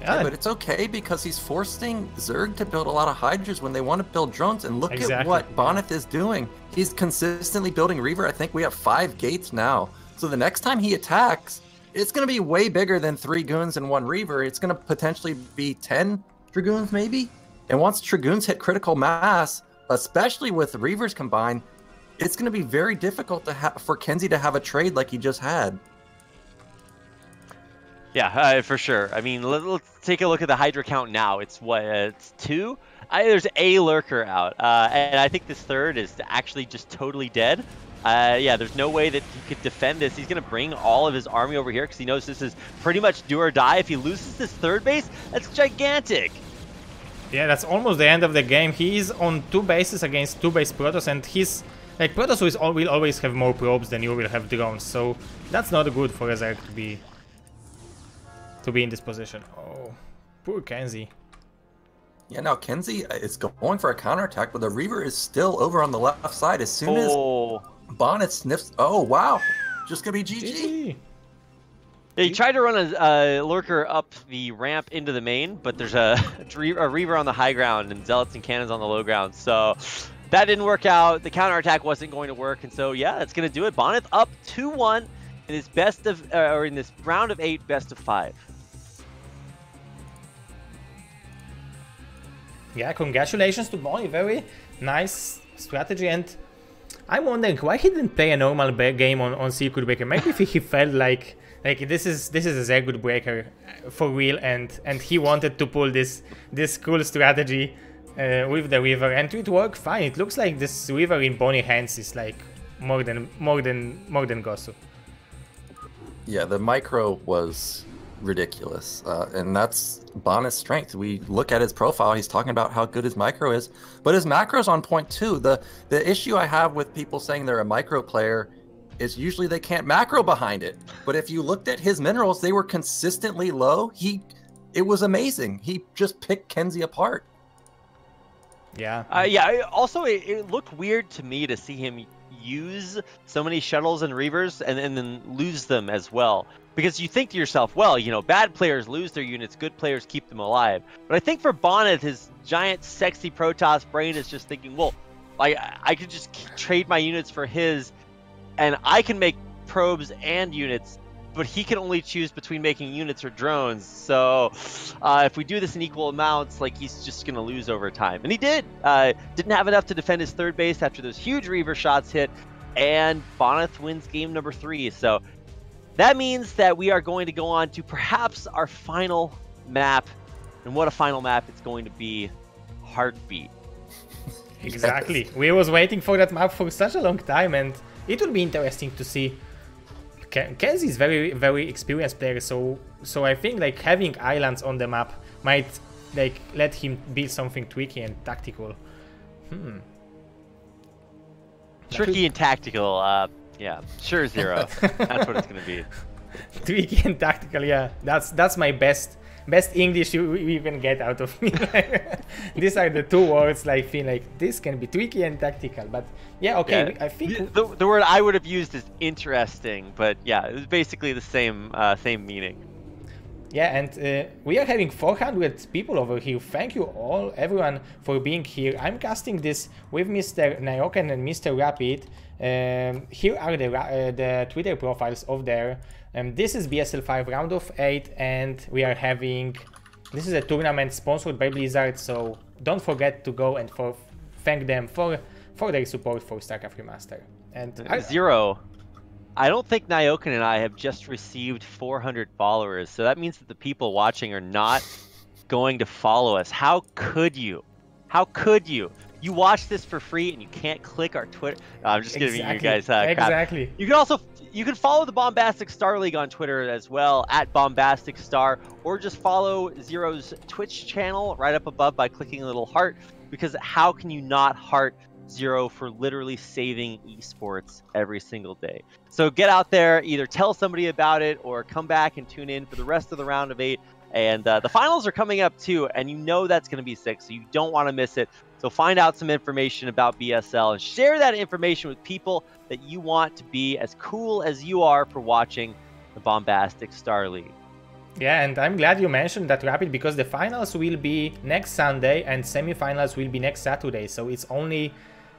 S3: Yeah, but it's okay because he's forcing Zerg to build a lot of Hydras when they want to build drones. And look at what Bonyth is doing. He's consistently building Reaver. I think we have 5 gates now. So the next time he attacks, it's going to be way bigger than 3 Goons and 1 Reaver. It's going to potentially be 10 Dragoons maybe. And once Dragoons hit critical mass, especially with Reavers combined, it's going to be very difficult to for KenZy to have a trade like he just had.
S1: Yeah, for sure. I mean, let's take a look at the Hydra count now. It's what? It's 2? There's a Lurker out. And I think this 3rd is actually just totally dead. Yeah, there's no way that he could defend this. He's going to bring all of his army over here because he knows this is pretty much do or die. If he loses this 3rd base, that's gigantic.
S2: Yeah, that's almost the end of the game. He is on 2 bases against 2-base Protoss, and he's... Like, Protoss will always have more probes than you will have drones, so that's not good for a Zerg to be in this position. Oh, poor KenZy. Yeah,
S3: now KenZy is going for a counterattack, but the Reaver is still over on the left side. As soon as Bonyth sniffs... Oh, wow. Just gonna be GG.
S1: Yeah, he tried to run a Lurker up the ramp into the main, but there's a Reaver on the high ground and Zealots and Cannons on the low ground, so... That didn't work out. The counterattack wasn't going to work, and so yeah, that's going to do it. Bonyth up 2-1 in his in this round of 8 best of 5.
S2: Yeah, congratulations to Bonyth. Very nice strategy, and I'm wondering why he didn't play a normal game on Circuit Breaker. Maybe if he felt like this is a Circuit Breaker for real, and he wanted to pull this cool strategy. With the Reaver, and it worked fine. It looks like this Reaver in Bonnie hands is like more than Gosu.
S3: Yeah, the micro was ridiculous, and that's Bonyth's strength. We look at his profile; he's talking about how good his micro is, but his macro's on point too. The issue I have with people saying they're a micro player is usually they can't macro behind it. But if you looked at his minerals, they were consistently low. It was amazing. He just picked KenZy apart.
S2: Yeah.
S1: Yeah. Also, it looked weird to me to see him use so many Shuttles and Reavers and then lose them as well. Because you think to yourself, well, you know, bad players lose their units, good players keep them alive. But I think for Bonyth, his giant, sexy Protoss brain is just thinking, well, I could just trade my units for his, and I can make probes and units, but he can only choose between making units or drones. So if we do this in equal amounts, like, he's just going to lose over time. And he did. Didn't have enough to defend his 3rd base after those huge Reaver shots hit, and Bonyth wins game number 3. So that means that we are going to go on to perhaps our final map. And what a final map it's going to be. Heartbeat.
S2: Exactly. We was waiting for that map for such a long time, and it will be interesting to see. KenZy is very, very experienced player, so I think like having islands on the map might like let him build something tricky and tactical.
S1: Tricky and tactical, yeah, StarZZero. That's what it's gonna be.
S2: Tricky and tactical, yeah. That's my best best English you can get out of me. These are the two words like feel like this can be tricky and tactical, but yeah, okay.
S1: Yeah.
S2: I think
S1: the word I would have used is interesting, but yeah, it was basically the same meaning.
S2: Yeah, and we are having 400 people over here. Thank you all, everyone, for being here. I'm casting this with Mr. Nayoken and Mr. Rapid. Here are the Twitter profiles of there. This is BSL5 round of 8, and we are having... This is a tournament sponsored by Blizzard, so don't forget to go and thank them for their support for StarCraft Remastered. And
S1: Zero. I don't think Nayoken and I have just received 400 followers, so that means that the people watching are not going to follow us. How could you? How could you? You watch this for free and you can't click our Twitter. I'm just giving you guys crap.
S2: Exactly.
S1: You can follow the Bombastic Starleauge on Twitter as well, at Bombastic Star, or just follow Zero's Twitch channel right up above by clicking a little heart, because how can you not heart Zero for literally saving esports every single day? So get out there, either tell somebody about it or come back and tune in for the rest of the round of 8. And the finals are coming up too, and you know that's going to be sick, so you don't want to miss it. So find out some information about BSL and share that information with people that you want to be as cool as you are for watching the Bombastic Starleauge.
S2: Yeah, and I'm glad you mentioned that, Rapid, because the finals will be next Sunday and semifinals will be next Saturday. So it's only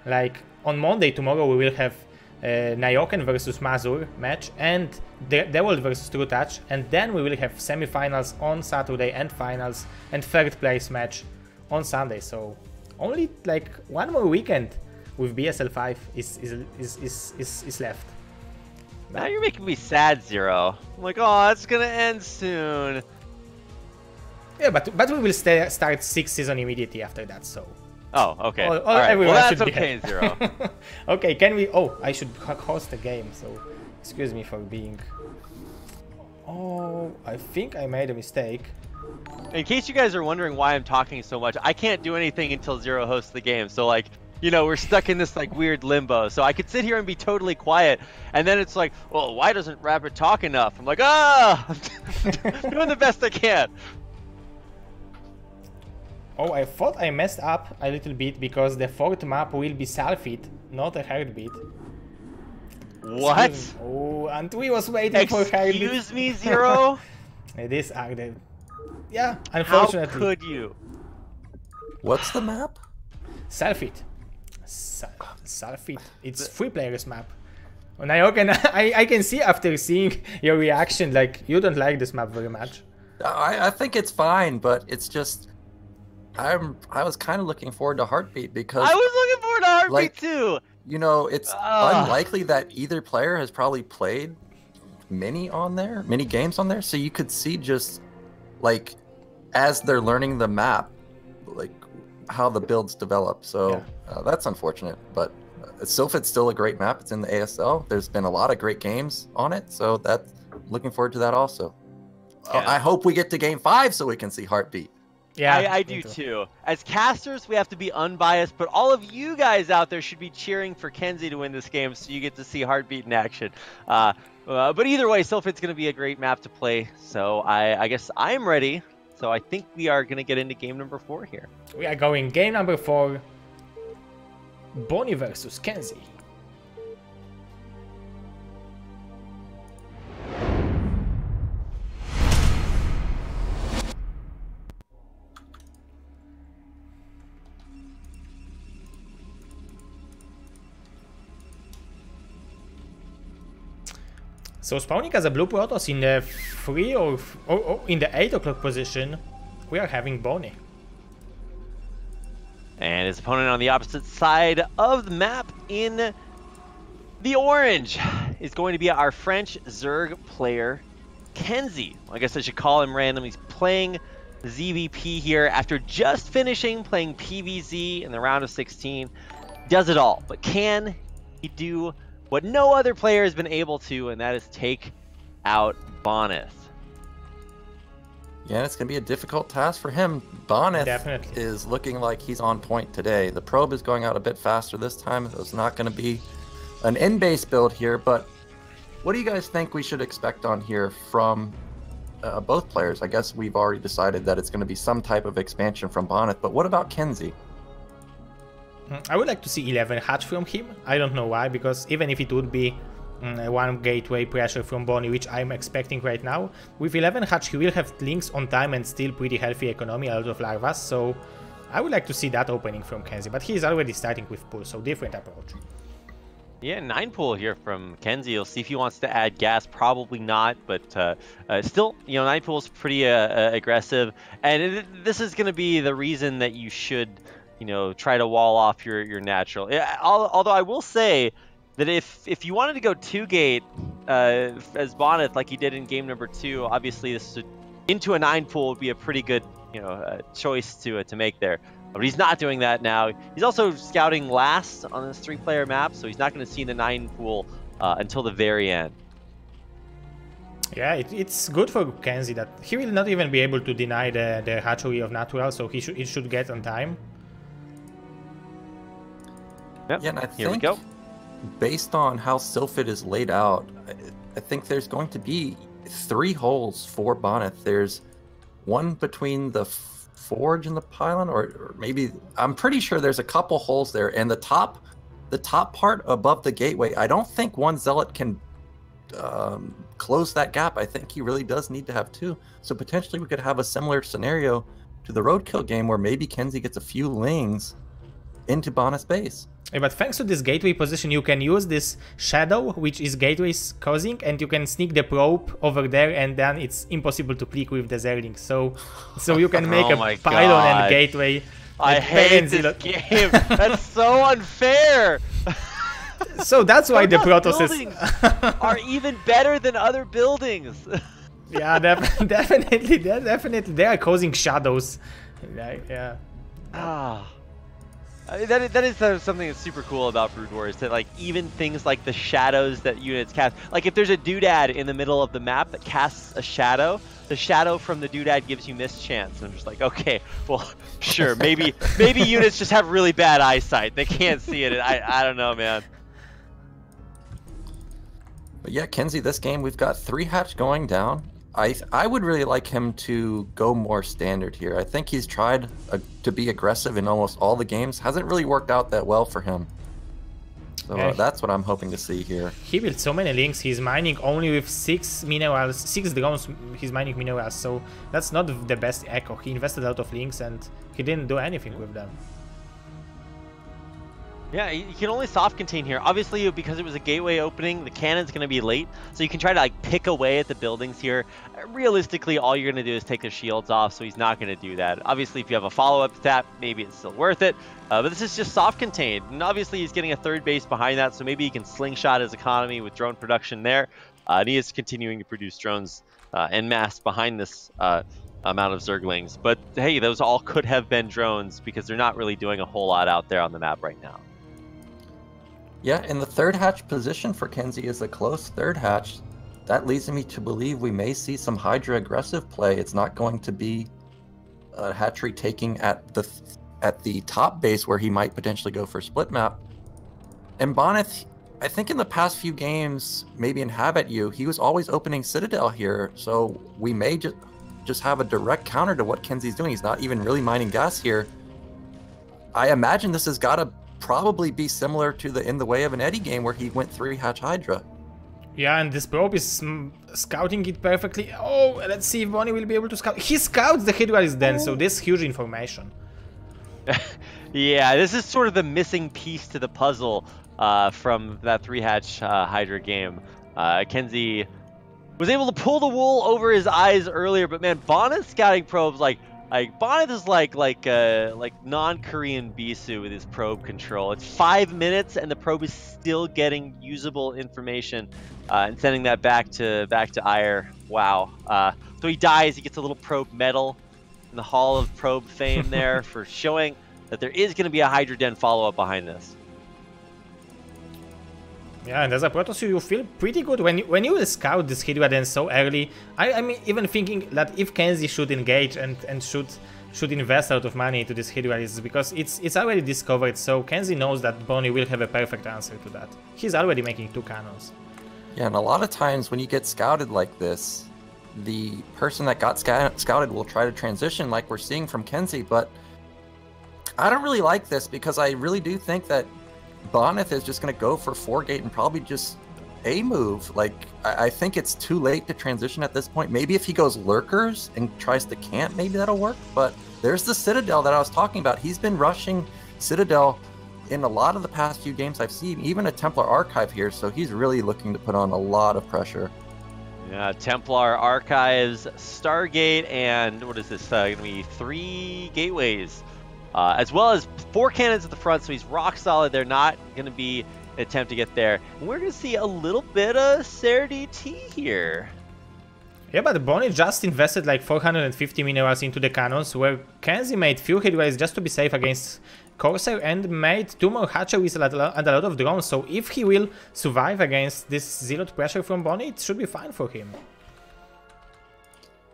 S2: like on Monday, tomorrow, we will have Nayoken versus Mazur match and Devil versus True Touch, and then we will have semifinals on Saturday and finals and third place match on Sunday. So only like one more weekend with BSL5 is left.
S1: Now you're making me sad, Zero. I'm like, oh, it's gonna end soon.
S2: Yeah, but we will start 6th season immediately after that. So.
S1: Oh, okay.
S2: All right.
S1: Well, that's okay, Zero.
S2: Okay, can we... Oh, I should host the game, so excuse me for being... Oh, I think I made a mistake.
S1: In case you guys are wondering why I'm talking so much, I can't do anything until Zero hosts the game. So, like, you know, we're stuck in this, like, weird limbo. So I could sit here and be totally quiet, and then it's like, well, why doesn't Rapid talk enough? I'm like, I'm doing the best I can.
S2: Oh, I thought I messed up a little bit because the 4th map will be Salfit, not a Heartbeat.
S1: What?
S2: Oh, and we was waiting for Heartbeat.
S1: Excuse me, Zero?
S2: These are the... Yeah, unfortunately.
S1: How could you?
S3: What's the map?
S2: Salfit. Salfit. It's 3 players map. Nayoken, I can see after seeing your reaction, like, you don't like this map very much.
S3: I think it's fine, but it's just... I was kind of looking forward to Heartbeat because...
S1: I was looking forward to Heartbeat
S3: like,
S1: too!
S3: You know, it's unlikely that either player has probably played many games on there, so you could see just, like, as they're learning the map, like, how the builds develop. So that's unfortunate, but Sylphid's still a great map. It's in the ASL. There's been a lot of great games on it, so that's looking forward to that also. Yeah. I hope we get to Game 5 so we can see Heartbeat.
S1: Yeah, I do too. As casters, we have to be unbiased, but all of you guys out there should be cheering for KenZy to win this game so you get to see Heartbeat in action. But either way, Sylphid's going to be a great map to play, so I guess I'm ready. So I think we are going to get into game number 4 here.
S2: We are going game number 4, Bonyth versus KenZy. So spawning as a blue Protoss in the 3 or in the 8 o'clock position, we are having Bonyth.
S1: And his opponent on the opposite side of the map in the orange is going to be our French Zerg player, KenZy. I guess I should call him random. He's playing ZVP here after just finishing playing PVZ in the round of 16. Does it all, but can he do what no other player has been able to, and that is take out Bonyth?
S3: Yeah, it's going to be a difficult task for him. Bonyth is looking like he's on point today. The probe is going out a bit faster this time. It's not going to be an in-base build here, but what do you guys think we should expect on here from both players. I guess we've already decided that it's going to be some type of expansion from Bonyth, but what about KenZy?
S2: I would like to see 11 hatch from him. I don't know why, because even if it would be one gateway pressure from Bonyth, which I'm expecting right now, with 11 hatch he will have links on time and still pretty healthy economy, a lot of larvas, so I would like to see that opening from KenZy, but he's already starting with pull, so different approach.
S1: Yeah, 9 pull here from KenZy. You'll see if he wants to add gas. Probably not, but still, 9 pull is pretty aggressive. And this is going to be the reason that you should, try to wall off your natural. Although I will say that if you wanted to go 2-gate as Bonyth like he did in game number 2, obviously this into a 9 pull would be a pretty good choice to make there. But he's not doing that now. He's also scouting last on this 3-player map, so he's not going to see the 9 pool until the very end.
S2: Yeah, it's good for KenZy that he will not even be able to deny the hatchery of natural, so he should get on time.
S1: Yep.
S3: Yeah, and I
S1: Here we
S3: think
S1: go.
S3: based on how Sylphid is laid out, I think there's going to be 3 holes for Bonyth. There's one between the forge and the pylon, or maybe I'm pretty sure there's a couple holes there, and the top part above the gateway, I don't think one zealot can close that gap. I think he really does need to have 2, so potentially we could have a similar scenario to the roadkill game where maybe KenZy gets a few lings into Bonyth's base.
S2: Yeah, but thanks to this gateway position, you can use this shadow, which is gateway's causing, and you can sneak the probe over there, and then it's impossible to click with the Zerling. So you can make a pylon and gateway.
S1: I hate this game. That's so unfair.
S2: So that's why the Protoss
S1: are even better than other buildings.
S2: Yeah, definitely, they are causing shadows. Yeah.
S1: That is something that's super cool about Brood War, is that like even things like the shadows that units cast, like if there's a doodad in the middle of the map that casts a shadow, the shadow from the doodad gives you mischance. And I'm just like, okay, well, sure, maybe units just have really bad eyesight, they can't see it. I don't know, man.
S3: But yeah, KenZy, this game we've got 3 hatch going down. I would really like him to go more standard here. I think he's tried to be aggressive in almost all the games. Hasn't really worked out that well for him. So that's what I'm hoping to see here.
S2: He built so many links. He's mining only with 6 minerals, 6 drones. He's mining minerals, so that's not the best echo. He invested a lot of links and he didn't do anything with them.
S1: Yeah, you can only soft contain here. Obviously, because it was a gateway opening, the cannon's going to be late, so you can try to like pick away at the buildings here. Realistically, all you're going to do is take the shields off, so he's not going to do that. Obviously, if you have a follow-up stat, maybe it's still worth it. But this is just soft contained, and obviously he's getting a 3rd base behind that, so maybe he can slingshot his economy with drone production there. And he is continuing to produce drones en masse behind this amount of Zerglings. But hey, those all could have been drones because they're not really doing a whole lot out there on the map right now.
S3: Yeah, and the 3rd hatch position for KenZy is a close 3rd hatch. That leads me to believe we may see some Hydra aggressive play. It's not going to be a hatchery taking at the top base where he might potentially go for split map. And Bonyth, I think in the past few games, maybe in Habit U, he was always opening Citadel here. So we may just have a direct counter to what KenZy's doing. He's not even really mining gas here. I imagine this has got to probably be similar to the In the Way of an Eddy game where he went 3 hatch Hydra.
S2: Yeah, and this probe is scouting it perfectly. Oh, let's see if Bonyth will be able to scout. He scouts the Hydra is then, so this huge information.
S1: Yeah, this is sort of the missing piece to the puzzle from that 3 hatch Hydra game. KenZy was able to pull the wool over his eyes earlier, but man, Bonyth scouting probes like Bonyth is like non-Korean Bisu with his probe control. It's 5 minutes and the probe is still getting usable information and sending that back to Ire. Wow. So he dies. He gets a little probe medal in the Hall of Probe Fame there for showing that there is going to be a Hydra Den follow-up behind this.
S2: Yeah, and as a Protoss, you feel pretty good when you scout this Hydra Den so early. I'm even thinking that if KenZy should engage and should invest a lot of money into this Hydra, is because it's already discovered. So KenZy knows that Bonyth will have a perfect answer to that. He's already making 2 cannons.
S3: Yeah, and a lot of times when you get scouted like this, the person that got scouted will try to transition like we're seeing from KenZy, but I don't really like this because I really do think that Bonyth is just going to go for 4-gate and probably just a move. Like, I think it's too late to transition at this point. Maybe if he goes lurkers and tries to camp, maybe that'll work. But there's the Citadel that I was talking about. He's been rushing Citadel in a lot of the past few games I've seen, even a Templar Archive here. So he's really looking to put on a lot of pressure.
S1: Yeah, Templar Archives, Stargate, and what is this? Going to be 3 gateways. As well as 4 cannons at the front, so he's rock solid. They're not going to be an attempt to get there. And we're going to see a little bit of SerDT here.
S2: Yeah, but Bonyth just invested like 450 minerals into the cannons, where KenZy made few hitways just to be safe against Corsair and made 2 more hatcheries and a lot of drones. So if he will survive against this zealot pressure from Bonyth, it should be fine for him.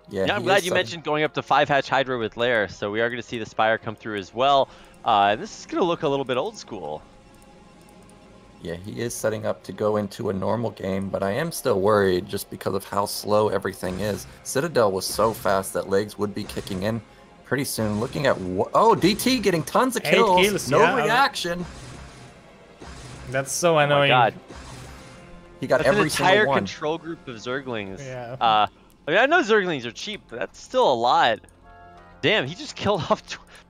S1: Yeah, I'm glad you mentioned going up to 5-hatch Hydra with Lair, so we are going to see the Spire come through as well. This is going to look a little bit old school.
S3: Yeah, he is setting up to go into a normal game, but I am still worried just because of how slow everything is. Citadel was so fast that legs would be kicking in pretty soon. Looking at... Oh, DT getting tons of kills. No reaction.
S2: That's so annoying.
S1: Oh my God.
S3: He got every single one.
S1: An entire control group of Zerglings.
S2: Yeah.
S1: I mean, I know Zerglings are cheap, but that's still a lot. Damn, he just killed off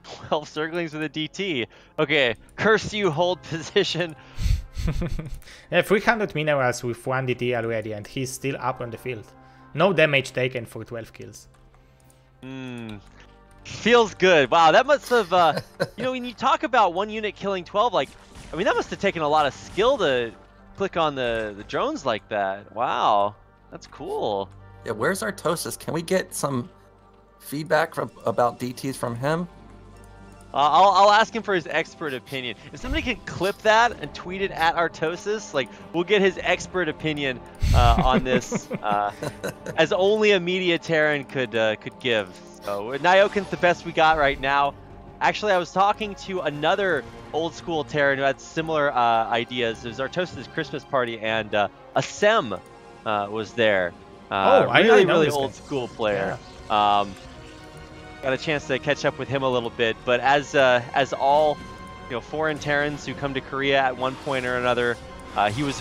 S1: 12 Zerglings with a DT. Okay, curse you, hold position.
S2: Yeah, 300 minerals with 1 DT already, and he's still up on the field. No damage taken for 12 kills.
S1: Feels good. Wow, that must have, you know, when you talk about 1 unit killing 12, like, I mean, that must have taken a lot of skill to click on the drones like that. Wow, that's cool.
S3: Yeah, where's Artosis? Can we get some feedback about DTs from him?
S1: I'll ask him for his expert opinion. If somebody can clip that and tweet it at Artosis, like, we'll get his expert opinion on this, as only a media Terran could give. So Nyokin's the best we got right now. Actually, I was talking to another old school Terran who had similar ideas. It was Artosis' Christmas party, and a Sem was there. Really old school player. Yeah. Got a chance to catch up with him a little bit, but as all, you know, foreign Terrans who come to Korea at one point or another, he was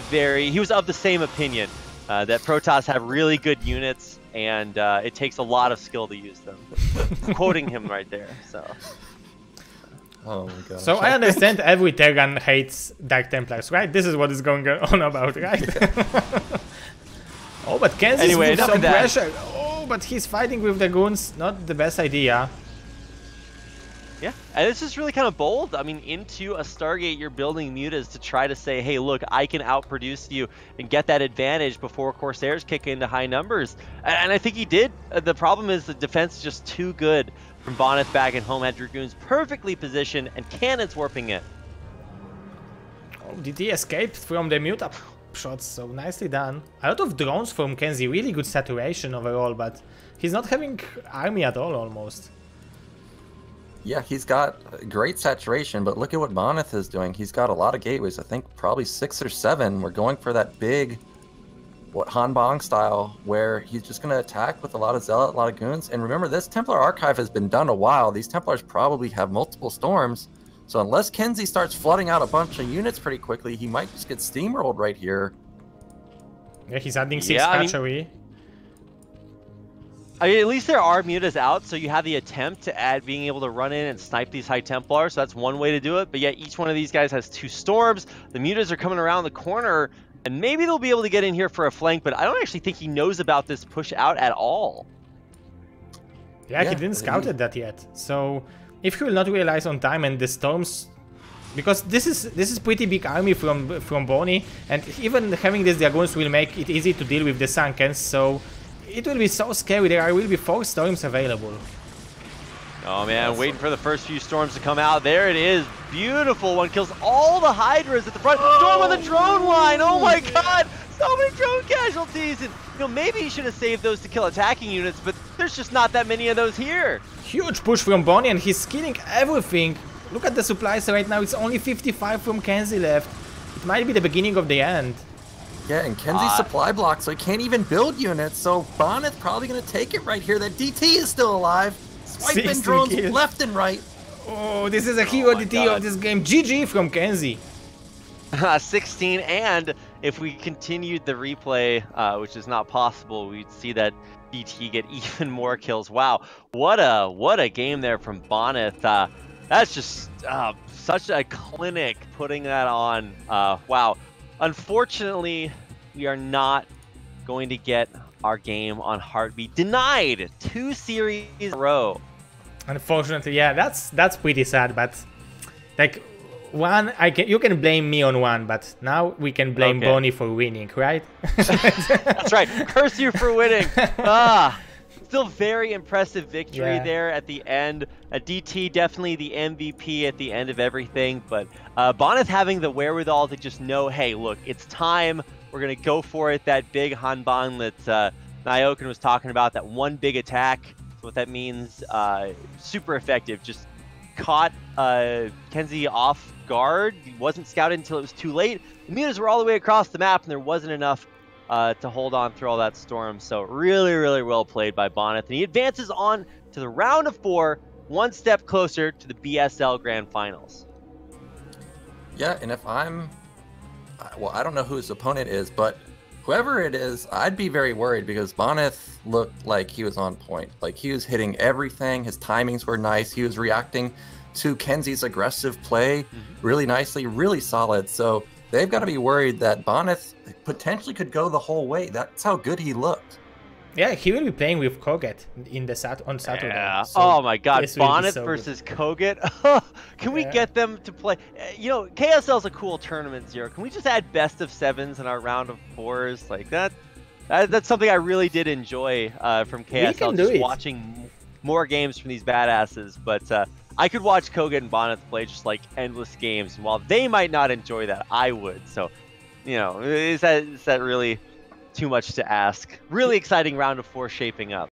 S1: of the same opinion that Protoss have really good units, and it takes a lot of skill to use them. Quoting him right there. So.
S3: Oh my God.
S2: So I understand every Terran hates Dark Templars, right? This is what is going on about, right? Oh, but KenZy
S1: anyway,
S2: is some pressure. Oh, but he's fighting with the goons. Not the best idea.
S1: Yeah, and it's just really kind of bold. I mean, into a Stargate, you're building mutas to try to say, hey, look, I can outproduce you and get that advantage before Corsairs kick into high numbers. And I think he did. The problem is the defense is just too good from Bonyth back at home. Had Dragoons perfectly positioned and cannons warping it.
S2: Oh, did he escape from the mute-up shots? So nicely done. A lot of drones from KenZy, really good saturation overall, but he's not having army at all almost.
S3: Yeah, he's got great saturation, but look at what Bonyth is doing. He's got a lot of gateways. I think probably 6 or 7. We're going for that big, Han Bong style, where he's just going to attack with a lot of Zealot, a lot of goons. And remember, this Templar Archive has been done a while. These Templars probably have multiple storms. So unless KenZy starts flooding out a bunch of units pretty quickly, he might just get steamrolled right here.
S2: Yeah, he's adding 6 hatchery.
S1: I mean, at least there are mutas out, so you have the attempt to add being able to run in and snipe these high Templars, so that's one way to do it. But yet each one of these guys has 2 storms. The mutas are coming around the corner, and maybe they'll be able to get in here for a flank, but I don't actually think he knows about this push out at all.
S2: Yeah, he didn't scout that yet. So if he will not realize on time and the storms, because this is pretty big army from Bony, and even having these Dragoons will make it easy to deal with the Sunkens, so it will be so scary. There will be 4 storms available.
S1: Oh man, waiting for the first few storms to come out. There it is. Beautiful. One kills all the Hydras at the front. Storm on the drone line. Oh my God. So many drone casualties. And you know, maybe he should have saved those to kill attacking units, but there's just not that many of those here.
S2: Huge push from Bony, and he's killing everything. Look at the supplies right now. It's only 55 from KenZy left. It might be the beginning of the end.
S3: Yeah, and KenZy's supply block, so he can't even build units. So Bonyth probably going to take it right here. That DT is still alive. Swiping drones
S2: kills.
S3: left and right.
S2: Oh, this is a hero DT of this game. GG from KenZy.
S1: 16, and if we continued the replay, which is not possible, we'd see that DT get even more kills. Wow, what a game there from Bonyth. That's just such a clinic putting that on. Wow. Unfortunately, we are not going to get our game on Heartbeat. Denied 2 series in a row.
S2: Unfortunately, yeah, that's pretty sad. But like one, you can blame me on one, but now we can blame Bonyth for winning, right?
S1: That's right. Curse you for winning. Still very impressive victory there at the end. DT definitely the MVP at the end of everything, but Bonyth having the wherewithal to just know, hey, look, it's time. We're going to go for it. That big Hanban that Nyoken was talking about, that one big attack. So what that means, super effective. Just caught KenZy off guard. He wasn't scouted until it was too late. The meters were all the way across the map, and there wasn't enough to hold on through all that storm. So really, really well played by Bonyth. And he advances on to the round of 4, one step closer to the BSL Grand Finals.
S3: Yeah, and if I'm... Well, I don't know who his opponent is, but whoever it is, I'd be very worried because Bonyth looked like he was on point. Like, he was hitting everything. His timings were nice. He was reacting to KenZy's aggressive play really nicely, really solid. So they've got to be worried that Bonyth potentially could go the whole way. That's how good he looked.
S2: Yeah, he will be playing with Koget on Saturday.
S1: Yeah.
S2: So
S1: oh my God, Bonyth
S2: so
S1: versus Koget. Can we get them to play? You know, KSL's a cool tournament, Zero. Can we just add best of 7s in our round of 4s like that? That's something I really did enjoy from KSL. Just watching more games from these badasses, but. I could watch Koget and Bonyth play just like endless games, and while they might not enjoy that, I would. So, you know, is that really too much to ask? Really exciting round of 4 shaping up.